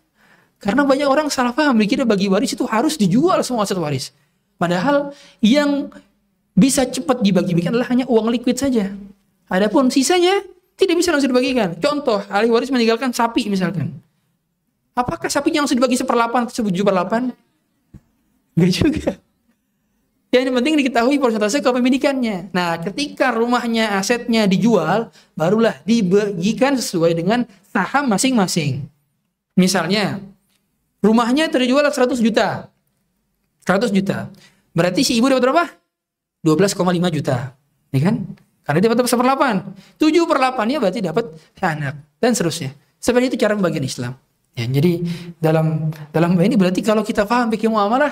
Karena banyak orang salah paham, mikirnya bagi waris itu harus dijual semua aset waris. Padahal yang bisa cepat dibagi-bagikan adalah hanya uang liquid saja. Adapun sisanya tidak bisa langsung dibagikan. Contoh, ahli waris meninggalkan sapi misalkan. Apakah sapinya langsung dibagi 1/8 atau 7/8? Enggak juga. Yang penting diketahui persentase kepemilikannya. Nah, ketika rumahnya, asetnya dijual, barulah dibagikan sesuai dengan saham masing-masing. Misalnya, rumahnya terjual 100 juta. 100 juta. Berarti si ibu dapat berapa? 12,5 juta. Ya kan? Karena dia dapat 1/8. 7/8-nya berarti dapat anak. Dan seterusnya. Seperti itu cara pembagian Islam. Ya, jadi dalam ini berarti kalau kita paham fikih muamalah,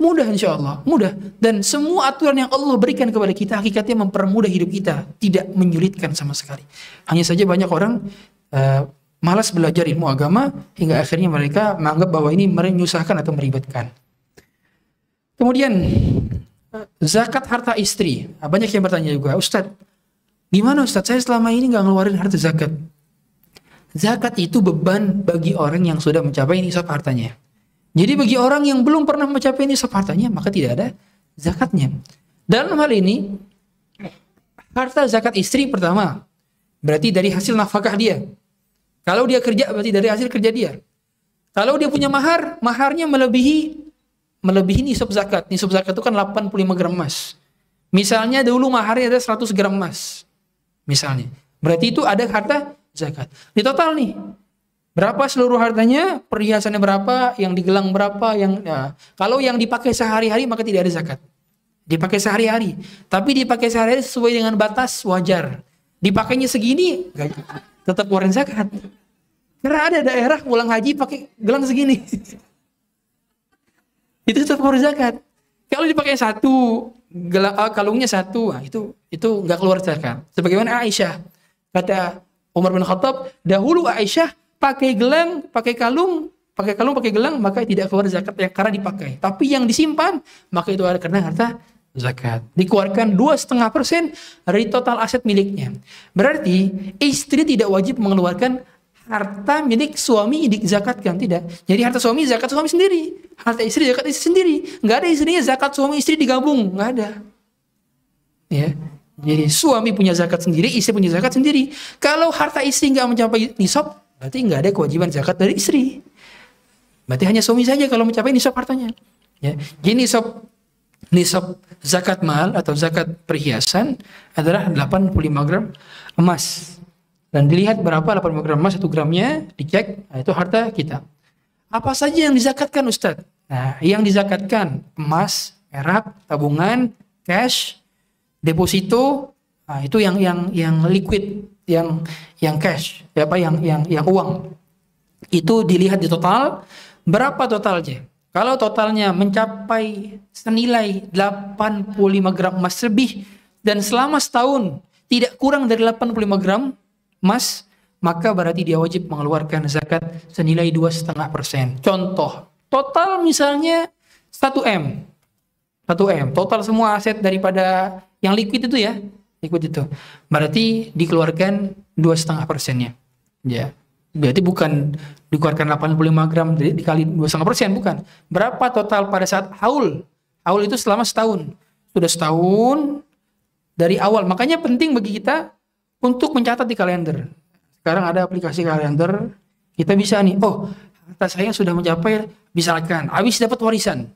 mudah insya Allah. Mudah. Dan semua aturan yang Allah berikan kepada kita, hakikatnya mempermudah hidup kita. Tidak menyulitkan sama sekali. Hanya saja banyak orang malas belajar ilmu agama, hingga akhirnya mereka menganggap bahwa ini menyusahkan atau meribetkan. Kemudian zakat harta istri. Nah, banyak yang bertanya juga, Ustadz, gimana Ustadz, saya selama ini nggak ngeluarin harta zakat. Zakat itu beban bagi orang yang sudah mencapai nisab hartanya. Jadi bagi orang yang belum pernah mencapai nisab hartanya, maka tidak ada zakatnya. Dalam hal ini, harta zakat istri pertama, berarti dari hasil nafkah dia. Kalau dia kerja, berarti dari hasil kerja dia. Kalau dia punya mahar, maharnya melebihi nisab zakat. Nisab zakat itu kan 85 gram emas. Misalnya dulu maharnya ada 100 gram emas. Misalnya. Berarti itu ada harta zakat. Di total nih, berapa seluruh hartanya, perhiasannya berapa, yang digelang berapa, kalau yang dipakai sehari-hari maka tidak ada zakat. Dipakai sehari-hari. Tapi dipakai sehari-hari sesuai dengan batas wajar. Dipakainya segini, tetap keluarin zakat. Karena ada daerah pulang haji pakai gelang segini. Itu tetap keluar zakat. Kalau dipakai satu, kalungnya satu, nah itu nggak keluar zakat. Sebagaimana Aisyah, kata Umar bin Khattab, dahulu Aisyah pakai gelang, pakai kalung, pakai gelang, maka tidak keluar zakat karena dipakai. Tapi yang disimpan, maka itu ada karena harta zakat. Dikeluarkan 2,5% dari total aset miliknya. Berarti istri tidak wajib mengeluarkan harta milik suami dizakatkan, tidak. Jadi harta suami zakat suami sendiri, harta istri zakat istri sendiri. Nggak ada istrinya zakat suami istri digabung, nggak ada. Ya. Jadi suami punya zakat sendiri, istri punya zakat sendiri. Kalau harta istri nggak mencapai nisab, berarti nggak ada kewajiban zakat dari istri. Berarti hanya suami saja kalau mencapai nisab hartanya. Ya. Jadi nisab zakat mal atau zakat perhiasan adalah 85 gram emas. Dan dilihat berapa 85 gram emas 1 gramnya, dicek, nah itu harta kita. Apa saja yang dizakatkan Ustadz? Nah, yang dizakatkan emas, perak, tabungan, cash, deposito, nah itu yang liquid, yang cash, yang uang. Itu dilihat di total, berapa totalnya? Kalau totalnya mencapai senilai 85 gram emas lebih dan selama setahun tidak kurang dari 85 gram emas, maka berarti dia wajib mengeluarkan zakat senilai 2,5%. Contoh, total misalnya 1M. 1M, total semua aset daripada yang liquid itu ya, liquid itu. Berarti dikeluarkan 2,5%-nya. Ya. Berarti bukan dikeluarkan 85 gram dikali 2,5%, bukan. Berapa total pada saat haul? Haul itu selama setahun. Sudah setahun dari awal. Makanya penting bagi kita untuk mencatat di kalender. Sekarang ada aplikasi kalender, kita bisa nih, oh, harta saya sudah mencapai, misalkan, habis dapat warisan.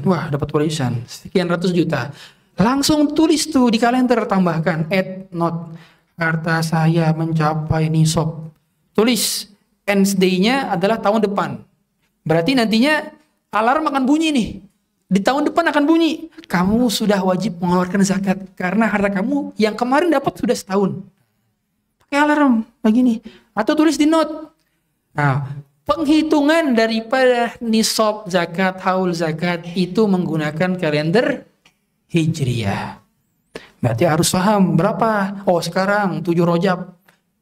Wah, dapat warisan sekian ratus juta. Langsung tulis tuh di kalender, tambahkan add note, harta saya mencapai nisab. Tulis end day-nya adalah tahun depan. Berarti nantinya alarm akan bunyi nih. Di tahun depan akan bunyi, kamu sudah wajib mengeluarkan zakat karena harta kamu yang kemarin dapat sudah setahun. Pakai alarm begini atau tulis di note. Nah, penghitungan daripada nisab zakat, haul zakat itu menggunakan kalender Hijriyah. Berarti harus paham berapa. Oh, sekarang 7 Rajab.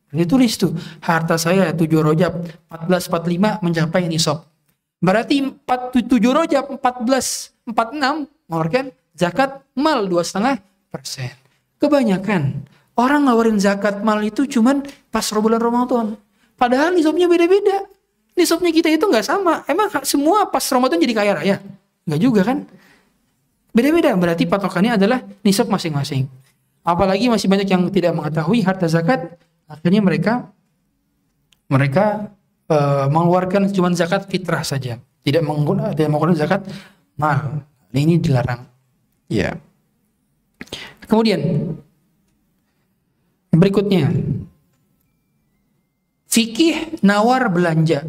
Ditulis tuh, harta saya 7 Rajab 1445 mencapai nisab. Berarti 7 Rajab 1446 mengeluarkan zakat mal 2,5%. Kebanyakan orang ngawarin zakat mal itu cuman pas bulan Ramadan. Padahal nisabnya beda-beda. Nisabnya kita itu nggak sama. Emang semua pas Ramadan jadi kaya raya? Nggak juga kan? Beda-beda. Berarti patokannya adalah nisab masing-masing. Apalagi masih banyak yang tidak mengetahui harta zakat. Akhirnya mereka mengeluarkan cuma zakat fitrah saja, tidak mengeluarkan zakat mal. Ini dilarang. Ya. Kemudian berikutnya, fikih nawar belanja.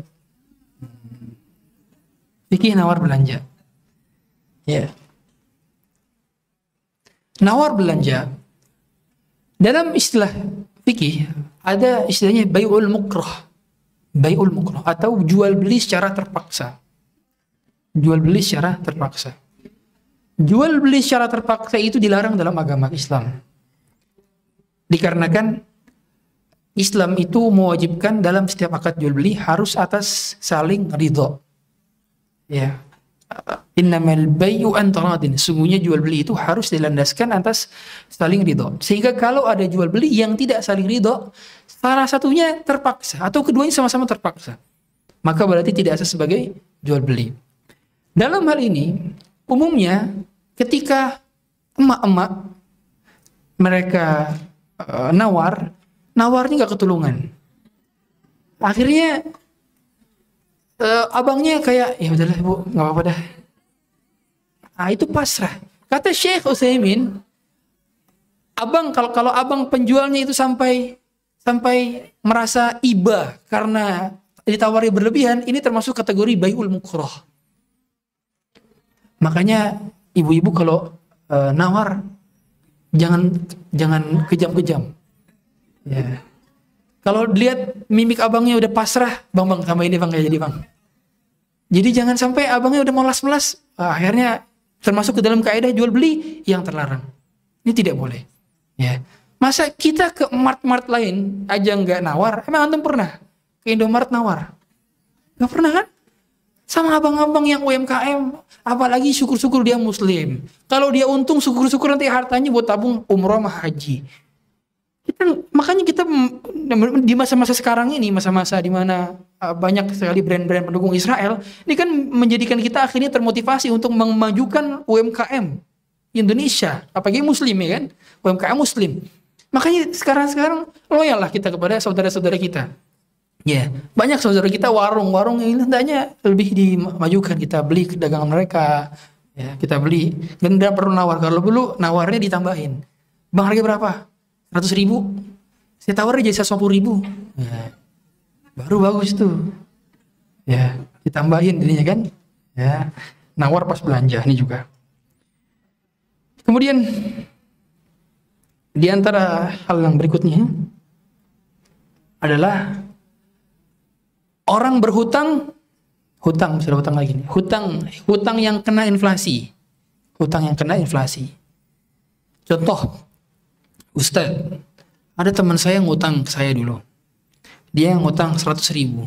Fikih nawar belanja. Ya. Nawar belanja dalam istilah fikih ada istilahnya bai'ul mukrah. Bai'ul mukrah atau jual beli secara terpaksa. Jual beli secara terpaksa. Jual beli secara terpaksa itu dilarang dalam agama Islam. Dikarenakan Islam itu mewajibkan dalam setiap akad jual beli harus atas saling ridho. Ya. Innamal bai'u an taradin. Sungguhnya jual beli itu harus dilandaskan atas saling ridho. Sehingga kalau ada jual beli yang tidak saling ridho, salah satunya terpaksa atau keduanya sama-sama terpaksa, maka berarti tidak sah sebagai jual beli. Dalam hal ini, umumnya ketika emak-emak mereka nawarnya nggak ketulungan. Akhirnya abangnya kayak, ya udahlah bu, nggak apa-apa dah. Nah, itu pasrah. Kata Syekh Utsaimin, abang kalau abang penjualnya itu sampai merasa iba karena ditawari berlebihan, ini termasuk kategori bai'ul mukrah. Makanya ibu-ibu kalau nawar jangan kejam-kejam. Ya. Kalau lihat mimik abangnya udah pasrah, bang tambah ini bang, kayak jadi bang. Jadi jangan sampai abangnya udah melas-melas, akhirnya termasuk ke dalam kaidah jual beli yang terlarang. Ini tidak boleh. Ya. Masa kita ke mart-mart lain aja nggak nawar? Emang antum pernah ke Indomaret nawar? Nggak pernah kan? Sama abang-abang yang UMKM, apalagi syukur-syukur dia muslim. Kalau dia untung, syukur-syukur nanti hartanya buat tabung umroh sama haji. Makanya kita di masa-masa sekarang ini, masa-masa di mana banyak sekali brand-brand pendukung Israel, ini kan menjadikan kita akhirnya termotivasi untuk memajukan UMKM Indonesia, apalagi muslim ya kan, UMKM muslim. Makanya sekarang loyal lah kita kepada saudara-saudara kita. Ya, banyak saudara kita warung ini hendaknya lebih dimajukan, kita beli dagangan mereka, ya kita beli, dan tidak perlu nawar. Kalau dulu nawarnya ditambahin, bang harga berapa? 100.000, saya tawarin jadi 150.000, ya, baru bagus tuh, ya ditambahin jadinya kan, ya nawar pas belanja ini juga. Kemudian di antara hal yang berikutnya adalah orang berhutang, misalnya hutang lagi nih, hutang yang kena inflasi, Contoh, Ustaz, ada teman saya ngutang ke saya dulu. Dia ngutang 100.000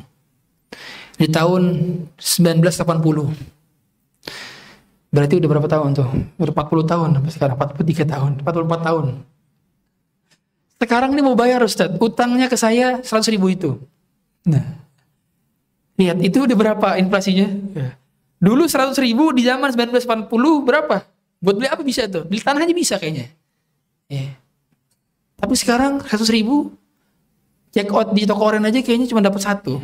di tahun 1980. Berarti udah berapa tahun tuh? Udah 40 tahun sampai sekarang, 43 tahun, 44 tahun. Sekarang ini mau bayar Ustaz, utangnya ke saya 100.000 itu. Nah, lihat itu udah berapa inflasinya? Ya. Dulu 100.000 di zaman 1980 berapa? Buat beli apa bisa tuh? Beli tanah aja bisa kayaknya. Ya. Tapi sekarang 100.000 check out di toko online aja kayaknya cuma dapat 1.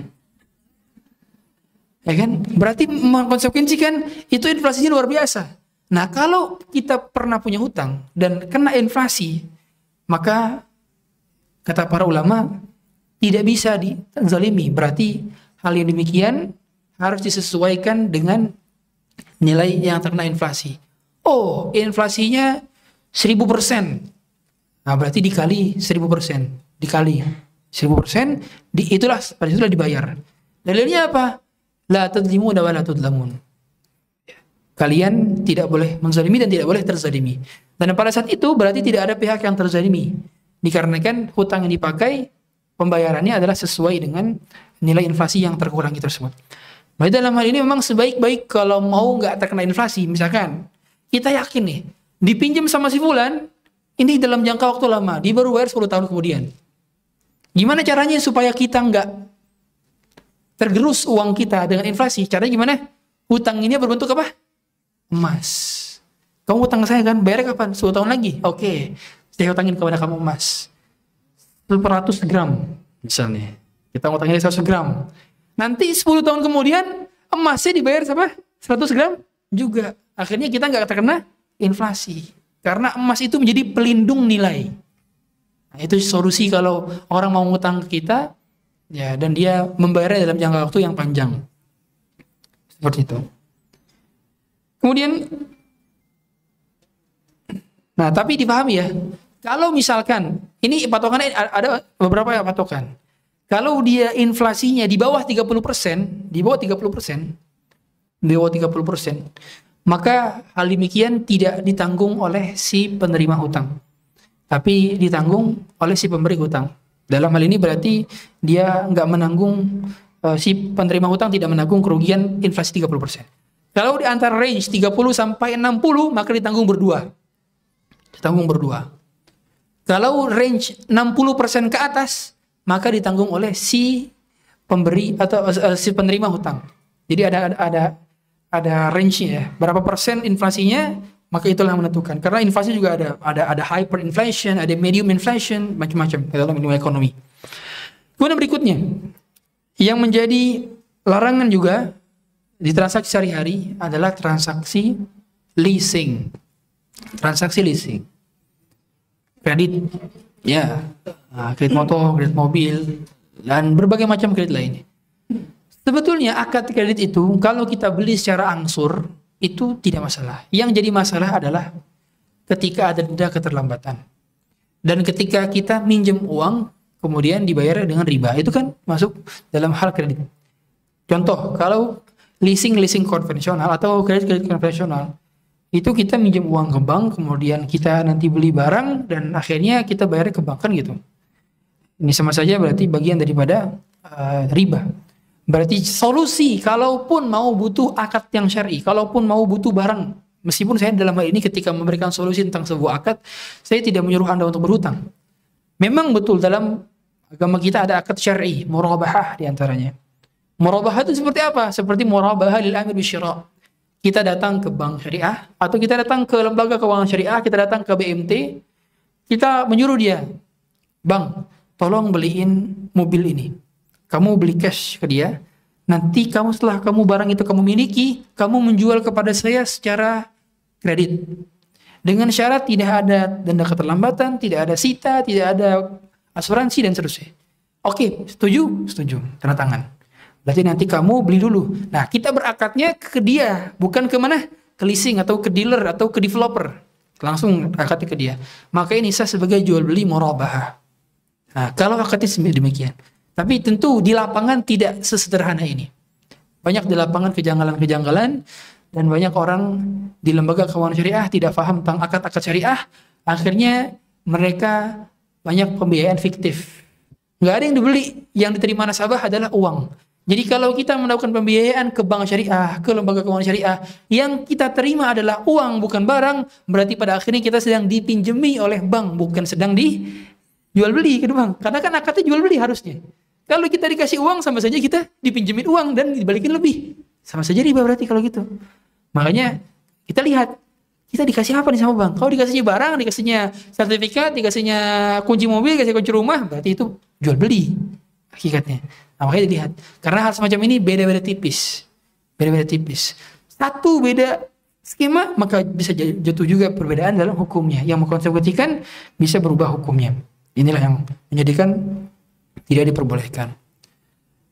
Ya kan? Berarti mengkonsekuensikan itu inflasinya luar biasa. Nah, kalau kita pernah punya hutang dan kena inflasi, maka kata para ulama tidak bisa dizalimi. Berarti hal yang demikian harus disesuaikan dengan nilai yang terkena inflasi. Oh, inflasinya 1000%. Nah, berarti dikali 1000%. Dikali 1000%, pada itulah dibayar. Dalilnya apa? La tadzlimu wa la tudlamun. Kalian tidak boleh menzalimi dan tidak boleh terzalimi. Dan pada saat itu berarti tidak ada pihak yang terzalimi. Dikarenakan hutang yang dipakai, pembayarannya adalah sesuai dengan nilai inflasi yang terkurangi tersebut. Nah, dalam hal ini memang sebaik-baik kalau mau nggak terkena inflasi. Misalkan, kita yakin nih, dipinjam sama si fulan, ini dalam jangka waktu lama, dia baru bayar 10 tahun kemudian. Gimana caranya supaya kita nggak tergerus uang kita dengan inflasi? Caranya gimana? Hutang ini berbentuk apa? Emas. Kamu hutang saya kan, bayar kapan? 10 tahun lagi. Oke, saya hutangin kepada kamu emas 100 gram misalnya. Kita hutangin 100 gram. Nanti 10 tahun kemudian emasnya dibayar sama 100 gram juga. Akhirnya kita nggak terkena inflasi. Karena emas itu menjadi pelindung nilai. Nah, itu solusi kalau orang mau ngutang ke kita, ya, dan dia membayarnya dalam jangka waktu yang panjang. Seperti itu. Kemudian, nah tapi dipahami ya, kalau misalkan, ini patokannya ada beberapa ya patokan. Kalau dia inflasinya di bawah 30%, maka hal demikian tidak ditanggung oleh si penerima hutang, tapi ditanggung oleh si pemberi hutang. Dalam hal ini berarti dia nggak menanggung, si penerima hutang tidak menanggung kerugian inflasi 30%. Kalau di antara range 30 sampai 60, maka ditanggung berdua. Kalau range 60% ke atas, maka ditanggung oleh si pemberi atau si penerima hutang. Jadi ada range-nya ya. Berapa persen inflasinya, maka itulah yang menentukan. Karena inflasi juga ada hyperinflation, ada medium inflation, macam-macam dalam ilmu ekonomi. Kemudian berikutnya, yang menjadi larangan juga di transaksi sehari-hari adalah transaksi leasing. Transaksi leasing. Kredit, ya, kredit motor, kredit mobil, dan berbagai macam kredit lainnya. Sebetulnya akad kredit itu kalau kita beli secara angsur itu tidak masalah. Yang jadi masalah adalah ketika ada denda keterlambatan. Dan ketika kita minjem uang kemudian dibayar dengan riba, itu kan masuk dalam hal kredit. Contoh, kalau leasing konvensional atau kredit konvensional, itu kita minjem uang ke bank, kemudian kita nanti beli barang dan akhirnya kita bayar ke bank, kan gitu. Ini sama saja berarti bagian daripada riba. Berarti solusi, kalaupun mau butuh akad yang syar'i, kalaupun mau butuh barang, meskipun saya dalam hal ini ketika memberikan solusi tentang sebuah akad, saya tidak menyuruh Anda untuk berhutang. Memang betul dalam agama kita ada akad syar'i, murabahah diantaranya. Murabahah itu seperti apa? Seperti murabahah lil amir bisyira'. Kita datang ke bank syariah, atau kita datang ke lembaga keuangan syariah, kita datang ke BMT, kita menyuruh dia, "Bang, tolong beliin mobil ini." Kamu beli cash ke dia, nanti kamu setelah barang itu kamu miliki, kamu menjual kepada saya secara kredit. Dengan syarat tidak ada denda keterlambatan, tidak ada sita, tidak ada asuransi dan seterusnya. Oke, setuju? Setuju. Tanda tangan. Berarti nanti kamu beli dulu. Nah, kita berakadnya ke dia, bukan ke mana? Ke leasing atau ke dealer atau ke developer. Langsung akadnya ke dia. Maka ini sah sebagai jual beli murabahah. Nah, kalau akadnya demikian. Tapi tentu di lapangan tidak sesederhana ini. Banyak di lapangan kejanggalan-kejanggalan dan banyak orang di lembaga keuangan syariah tidak paham tentang akad-akad syariah. Akhirnya mereka banyak pembiayaan fiktif. Nggak ada yang dibeli, yang diterima nasabah adalah uang. Jadi kalau kita melakukan pembiayaan ke bank syariah, ke lembaga keuangan syariah, yang kita terima adalah uang bukan barang, berarti pada akhirnya kita sedang dipinjemi oleh bank, bukan sedang dijual beli ke bank. Karena kan akadnya jual beli harusnya. Kalau kita dikasih uang, sama saja kita dipinjemin uang dan dibalikin lebih. Sama saja riba berarti kalau gitu. Makanya kita lihat, kita dikasih apa nih sama bank? Kalau dikasihnya barang, dikasihnya sertifikat, dikasihnya kunci mobil, dikasih kunci rumah, berarti itu jual beli hakikatnya. Nah, makanya dilihat. Karena hal semacam ini beda-beda tipis. Beda-beda tipis. Satu beda skema, maka bisa jatuh juga perbedaan dalam hukumnya. Yang mengkonsekuensikan bisa berubah hukumnya. Inilah yang menjadikan tidak diperbolehkan.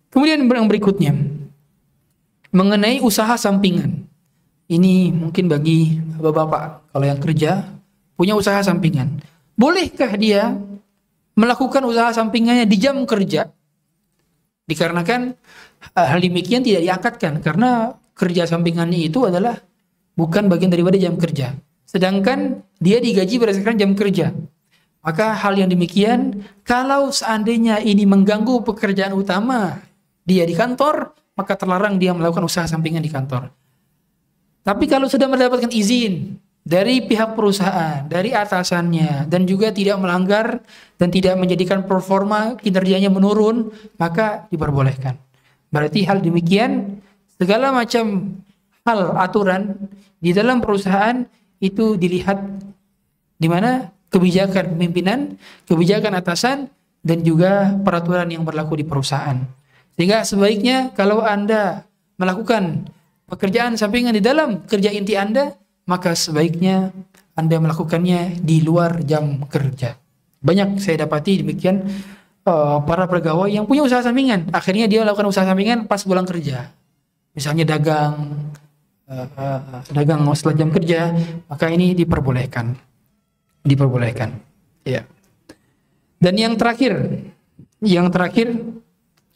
Kemudian yang berikutnya, mengenai usaha sampingan. Ini mungkin bagi bapak-bapak kalau yang kerja punya usaha sampingan. Bolehkah dia melakukan usaha sampingannya di jam kerja? Dikarenakan hal demikian tidak diangkatkan karena kerja sampingannya itu adalah bukan bagian daripada jam kerja. Sedangkan dia digaji berdasarkan jam kerja. Maka hal yang demikian, kalau seandainya ini mengganggu pekerjaan utama dia di kantor, maka terlarang dia melakukan usaha sampingan di kantor. Tapi kalau sudah mendapatkan izin dari pihak perusahaan, dari atasannya, dan juga tidak melanggar dan tidak menjadikan performa kinerjanya menurun, maka diperbolehkan. Berarti hal demikian, segala macam hal aturan di dalam perusahaan itu dilihat di mana kebijakan pimpinan, kebijakan atasan, dan juga peraturan yang berlaku di perusahaan. Sehingga sebaiknya kalau Anda melakukan pekerjaan sampingan di dalam kerja inti Anda, maka sebaiknya Anda melakukannya di luar jam kerja. Banyak saya dapati demikian para pegawai yang punya usaha sampingan, akhirnya dia melakukan usaha sampingan pas pulang kerja. Misalnya dagang setelah jam kerja, maka ini diperbolehkan. Ya. Dan yang terakhir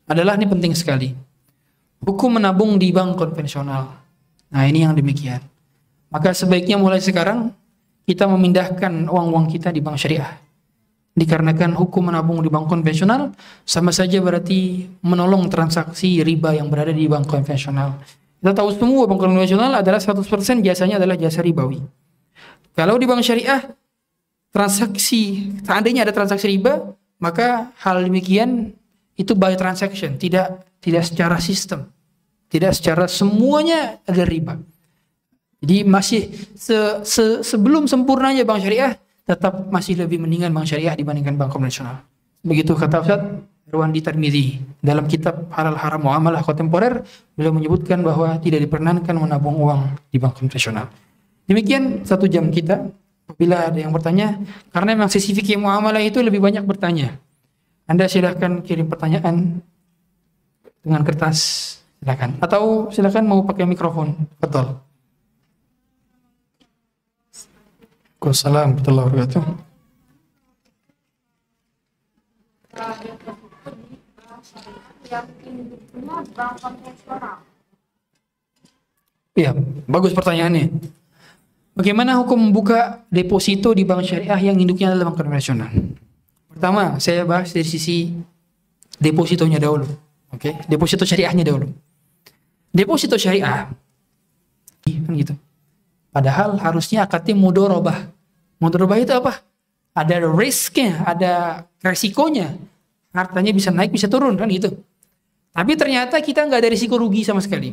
adalah ini penting sekali. Hukum menabung di bank konvensional. Nah, ini yang demikian. Maka sebaiknya mulai sekarang kita memindahkan uang-uang kita di bank syariah. Dikarenakan hukum menabung di bank konvensional sama saja berarti menolong transaksi riba yang berada di bank konvensional. Kita tahu semua bank konvensional adalah 100% jasanya adalah jasa ribawi. Kalau di bank syariah seandainya ada transaksi riba, maka hal demikian itu by transaction, tidak secara sistem, tidak secara semuanya ada riba. Jadi masih sebelum sempurnanya bank syariah, tetap masih lebih mendingan bank syariah dibandingkan bank konvensional. Begitu kata Ustaz Irwandi Tarmizi dalam kitab Halal Haram Muamalah Kontemporer, beliau menyebutkan bahwa tidak diperkenankan menabung uang di bank konvensional. Demikian 1 jam kita. Apabila ada yang bertanya, karena memang sisi fikih muamalah itu lebih banyak bertanya, Anda silahkan kirim pertanyaan dengan kertas, silakan. Atau silakan mau pakai mikrofon, betul. Waalaikumsalam warahmatullahi wabarakatuh. Iya, bagus pertanyaannya. Bagaimana hukum membuka deposito di bank syariah yang induknya adalah bank konvensional? Pertama, saya bahas dari sisi depositonya dahulu. Oke, deposito syariahnya dahulu. Deposito syariah, kan gitu. Padahal harusnya akadnya mudharabah. Mudharabah itu apa? Ada risknya, ada resikonya. Hartanya bisa naik, bisa turun, kan gitu. Tapi ternyata kita nggak ada risiko rugi sama sekali.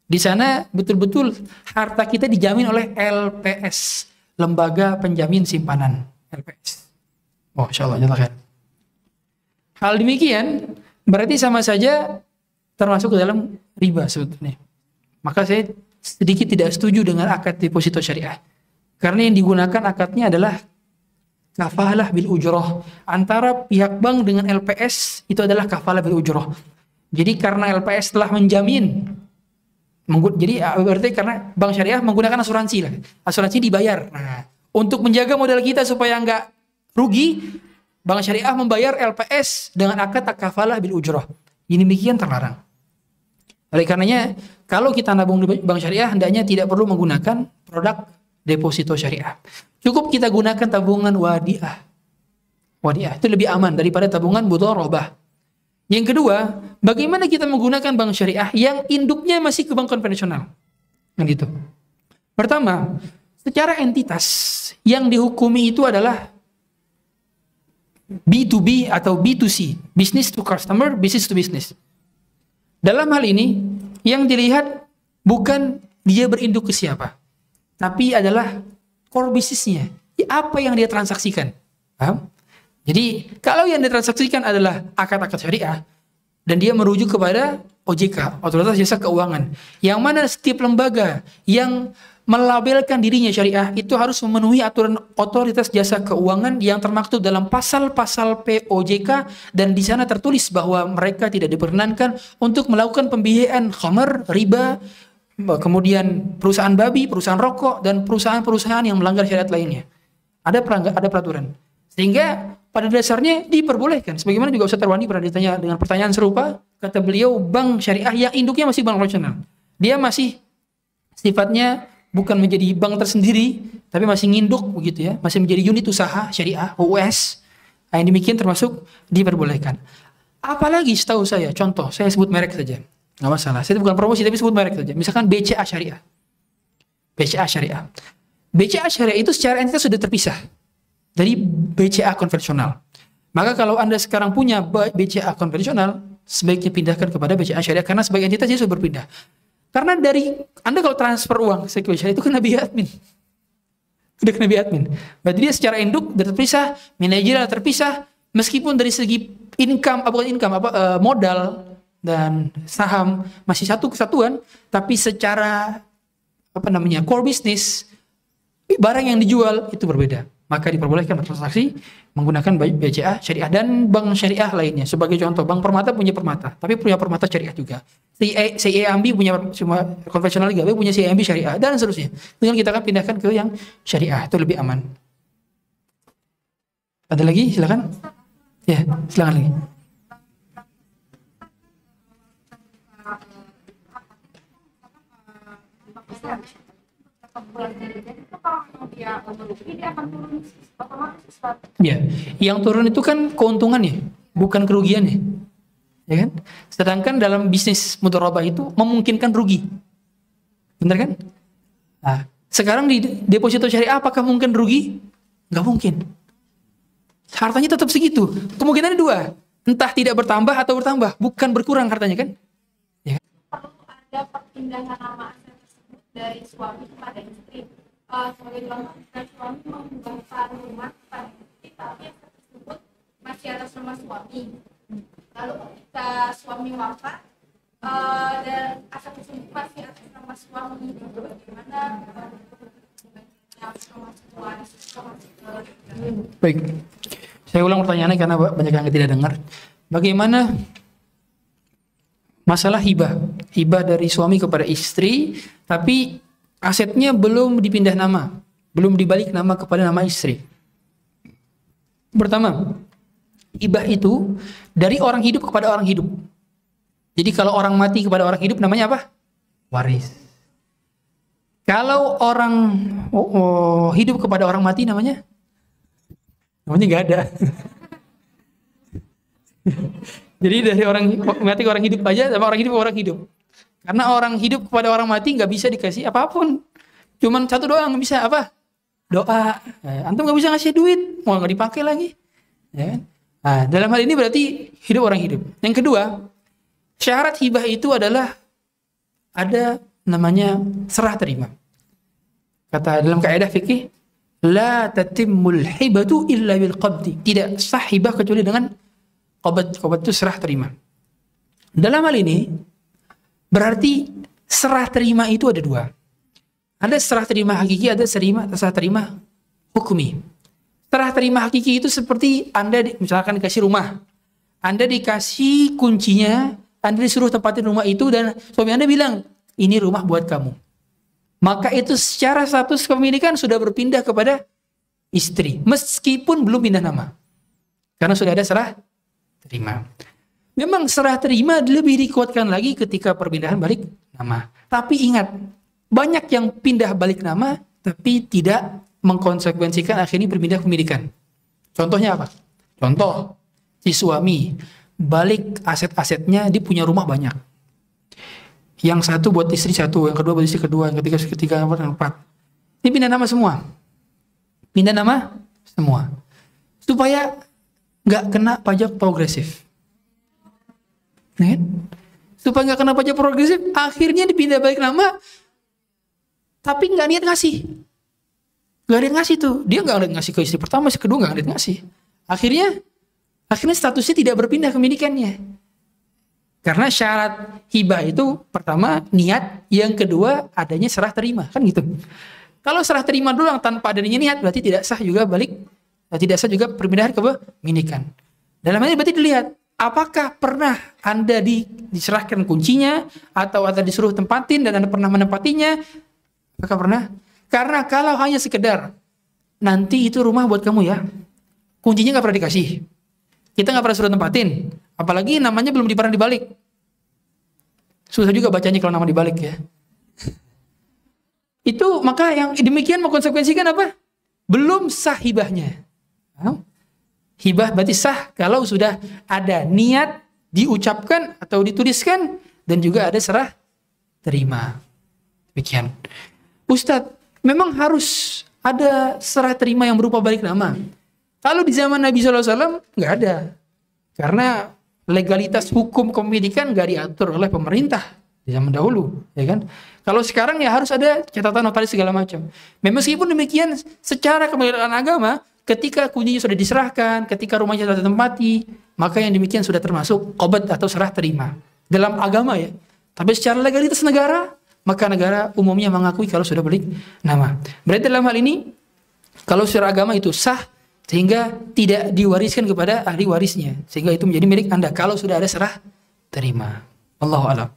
Di sana betul-betul harta kita dijamin oleh LPS, Lembaga Penjamin Simpanan, LPS. Oh, insyaallah jazakallah. Hal demikian berarti sama saja termasuk ke dalam riba sebetulnya. Maka saya sedikit tidak setuju dengan akad deposito syariah. Karena yang digunakan akadnya adalah kafalah bil ujroh. Antara pihak bank dengan LPS itu adalah kafalah bil ujroh. Jadi karena LPS telah menjamin, jadi berarti karena bank syariah menggunakan asuransi lah. Asuransi dibayar. Nah, untuk menjaga modal kita supaya nggak rugi, bank syariah membayar LPS dengan akad kafalah bil ujroh. Ini demikian terlarang. Oleh karenanya, kalau kita nabung di bank syariah, hendaknya tidak perlu menggunakan produk deposito syariah. Cukup kita gunakan tabungan wadiah. Wadiah itu lebih aman daripada tabungan mudharabah. Yang kedua, bagaimana kita menggunakan bank syariah yang induknya masih ke bank konvensional? Kan itu. Pertama, secara entitas yang dihukumi itu adalah B2B atau B2C, business to customer, business to business. Dalam hal ini, yang dilihat bukan dia berinduk ke siapa, tapi adalah core bisnisnya. Apa yang dia transaksikan. Paham? Jadi, kalau yang ditransaksikan adalah akad-akad syariah, dan dia merujuk kepada OJK, Otoritas Jasa Keuangan, yang mana setiap lembaga yang melabelkan dirinya syariah, itu harus memenuhi aturan Otoritas Jasa Keuangan yang termaktub dalam pasal-pasal POJK, dan di sana tertulis bahwa mereka tidak diperkenankan untuk melakukan pembiayaan khamar, riba, kemudian perusahaan babi, perusahaan rokok, dan perusahaan-perusahaan yang melanggar syariat lainnya. Ada peraturan. Sehingga pada dasarnya diperbolehkan. Sebagaimana juga Ustaz Tarwani pernah ditanya dengan pertanyaan serupa, kata beliau bank syariah yang induknya masih bank konvensional. Dia masih sifatnya bukan menjadi bank tersendiri, tapi masih nginduk begitu ya, masih menjadi unit usaha syariah, UUS. Nah, yang demikian termasuk diperbolehkan. Apalagi setahu saya, contoh, saya sebut merek saja. Nggak masalah, saya bukan promosi tapi sebut merek saja. Misalkan BCA Syariah. BCA Syariah. BCA Syariah itu secara entitas sudah terpisah dari BCA konvensional. Maka kalau Anda sekarang punya BCA konvensional, sebaiknya pindahkan kepada BCA Syariah karena sebagai entitas dia sudah berpindah. Karena dari Anda kalau transfer uang ke Syariah itu kena biaya admin. Udah kena biaya admin. Berarti dia secara induk terpisah, manajerial terpisah, meskipun dari segi modal dan saham masih satu kesatuan, tapi secara core business, barang yang dijual itu berbeda. Maka diperbolehkan bertransaksi menggunakan BCA Syariah dan bank syariah lainnya. Sebagai contoh, Bank Permata punya Permata, tapi punya Permata Syariah juga. CIMB punya cuma konvensional juga, punya CIMB Syariah dan seterusnya. Dengan kita akan pindahkan ke yang syariah, itu lebih aman. Ada lagi? Silakan. Ya, silakan lagi. Ya, yang turun itu kan keuntungannya, bukan kerugiannya, ya kan? Sedangkan dalam bisnis mudharabah itu memungkinkan rugi, benar kan? Nah, sekarang di deposito syariah apakah mungkin rugi? Nggak mungkin. Hartanya tetap segitu. Kemungkinannya dua, entah tidak bertambah atau bertambah, bukan berkurang hartanya kan? Ya. Perlu ada perpindahan nama aset tersebut dari suami kepada istri. Sebagai contoh, suami mengembangkan rumah kepada istri, tapi aset tersebut masih atas nama suami. Lalu ketika suami wafat, dan aset tersebut masih atas nama suami, bagaimana? Baik, saya ulang pertanyaannya karena banyak yang tidak dengar. Bagaimana masalah hibah dari suami kepada istri, tapi asetnya belum dipindah nama, belum dibalik nama kepada nama istri. Pertama, hibah itu dari orang hidup kepada orang hidup. Jadi kalau orang mati kepada orang hidup namanya apa? Waris. Kalau orang hidup kepada orang mati namanya nggak ada. Jadi dari orang mati ke orang hidup aja sama orang hidup ke orang hidup. Karena orang hidup kepada orang mati nggak bisa dikasih apapun. Cuman satu doang bisa apa? Doa. Antum nggak bisa ngasih duit, mau nggak dipakai lagi. Ya kan? Nah, dalam hal ini berarti hidup orang hidup. Yang kedua, syarat hibah itu adalah ada namanya serah terima. Kata dalam kaidah fikih, la tatimmul hibatu illa bil qabdi. Tidak sah hibah kecuali dengan qabd. Qabd itu serah terima. Dalam hal ini berarti serah terima itu ada dua. Ada serah terima hakiki, ada serah terima hukmi. Serah terima hakiki itu seperti Anda misalkan dikasih rumah. Anda dikasih kuncinya, Anda disuruh tempatin rumah itu dan suami Anda bilang, ini rumah buat kamu. Maka itu secara status kepemilikan sudah berpindah kepada istri. Meskipun belum pindah nama. Karena sudah ada serah terima. Memang serah terima lebih dikuatkan lagi ketika perpindahan balik nama. Tapi ingat, banyak yang pindah balik nama, tapi tidak mengkonsekuensikan akhirnya berpindah kepemilikan. Contohnya apa? Contoh, si suami balik aset-asetnya, dia punya rumah banyak. Yang satu buat istri satu, yang kedua buat istri kedua, yang ketiga, yang keempat. Ini pindah nama semua. Pindah nama semua. Supaya nggak kena pajak progresif. Nah, supaya nggak kena pajak progresif, akhirnya dipindah balik nama, tapi nggak niat ngasih. Nggak niat ngasih tuh. Dia nggak niat ngasih ke istri pertama, istri kedua nggak niat ngasih. Akhirnya statusnya tidak berpindah kepemilikannya. Karena syarat hibah itu pertama niat, yang kedua adanya serah terima, kan gitu. Kalau serah terima doang tanpa adanya niat berarti tidak sah juga perpindahan kepemilikan. Dalam hal ini berarti dilihat Apakah pernah Anda diserahkan kuncinya atau Anda disuruh tempatin dan Anda pernah menempatinya? Apakah pernah? Karena kalau hanya sekedar nanti itu rumah buat kamu ya, kuncinya nggak pernah dikasih, kita nggak pernah suruh tempatin, apalagi namanya belum pernah dibalik. Susah juga bacanya kalau nama dibalik ya. Itu maka yang demikian mengkonsekuensikan apa? Belum sah hibahnya. Hibah berarti sah kalau sudah ada niat diucapkan atau dituliskan dan juga ada serah terima. Demikian. Ustadz, memang harus ada serah terima yang berupa balik nama. Kalau di zaman Nabi SAW nggak ada, karena legalitas hukum kepemilikan nggak diatur oleh pemerintah di zaman dahulu, ya kan? Kalau sekarang ya harus ada catatan notaris segala macam. Meskipun demikian, secara kepemilikan agama, ketika kuncinya sudah diserahkan, ketika rumahnya sudah ditempati, maka yang demikian sudah termasuk qabd atau serah terima dalam agama ya. Tapi secara legalitas negara, maka negara umumnya mengakui kalau sudah balik nama. Berarti dalam hal ini, kalau secara agama itu sah, sehingga tidak diwariskan kepada ahli warisnya, sehingga itu menjadi milik Anda kalau sudah ada serah terima. Wallahu a'lam.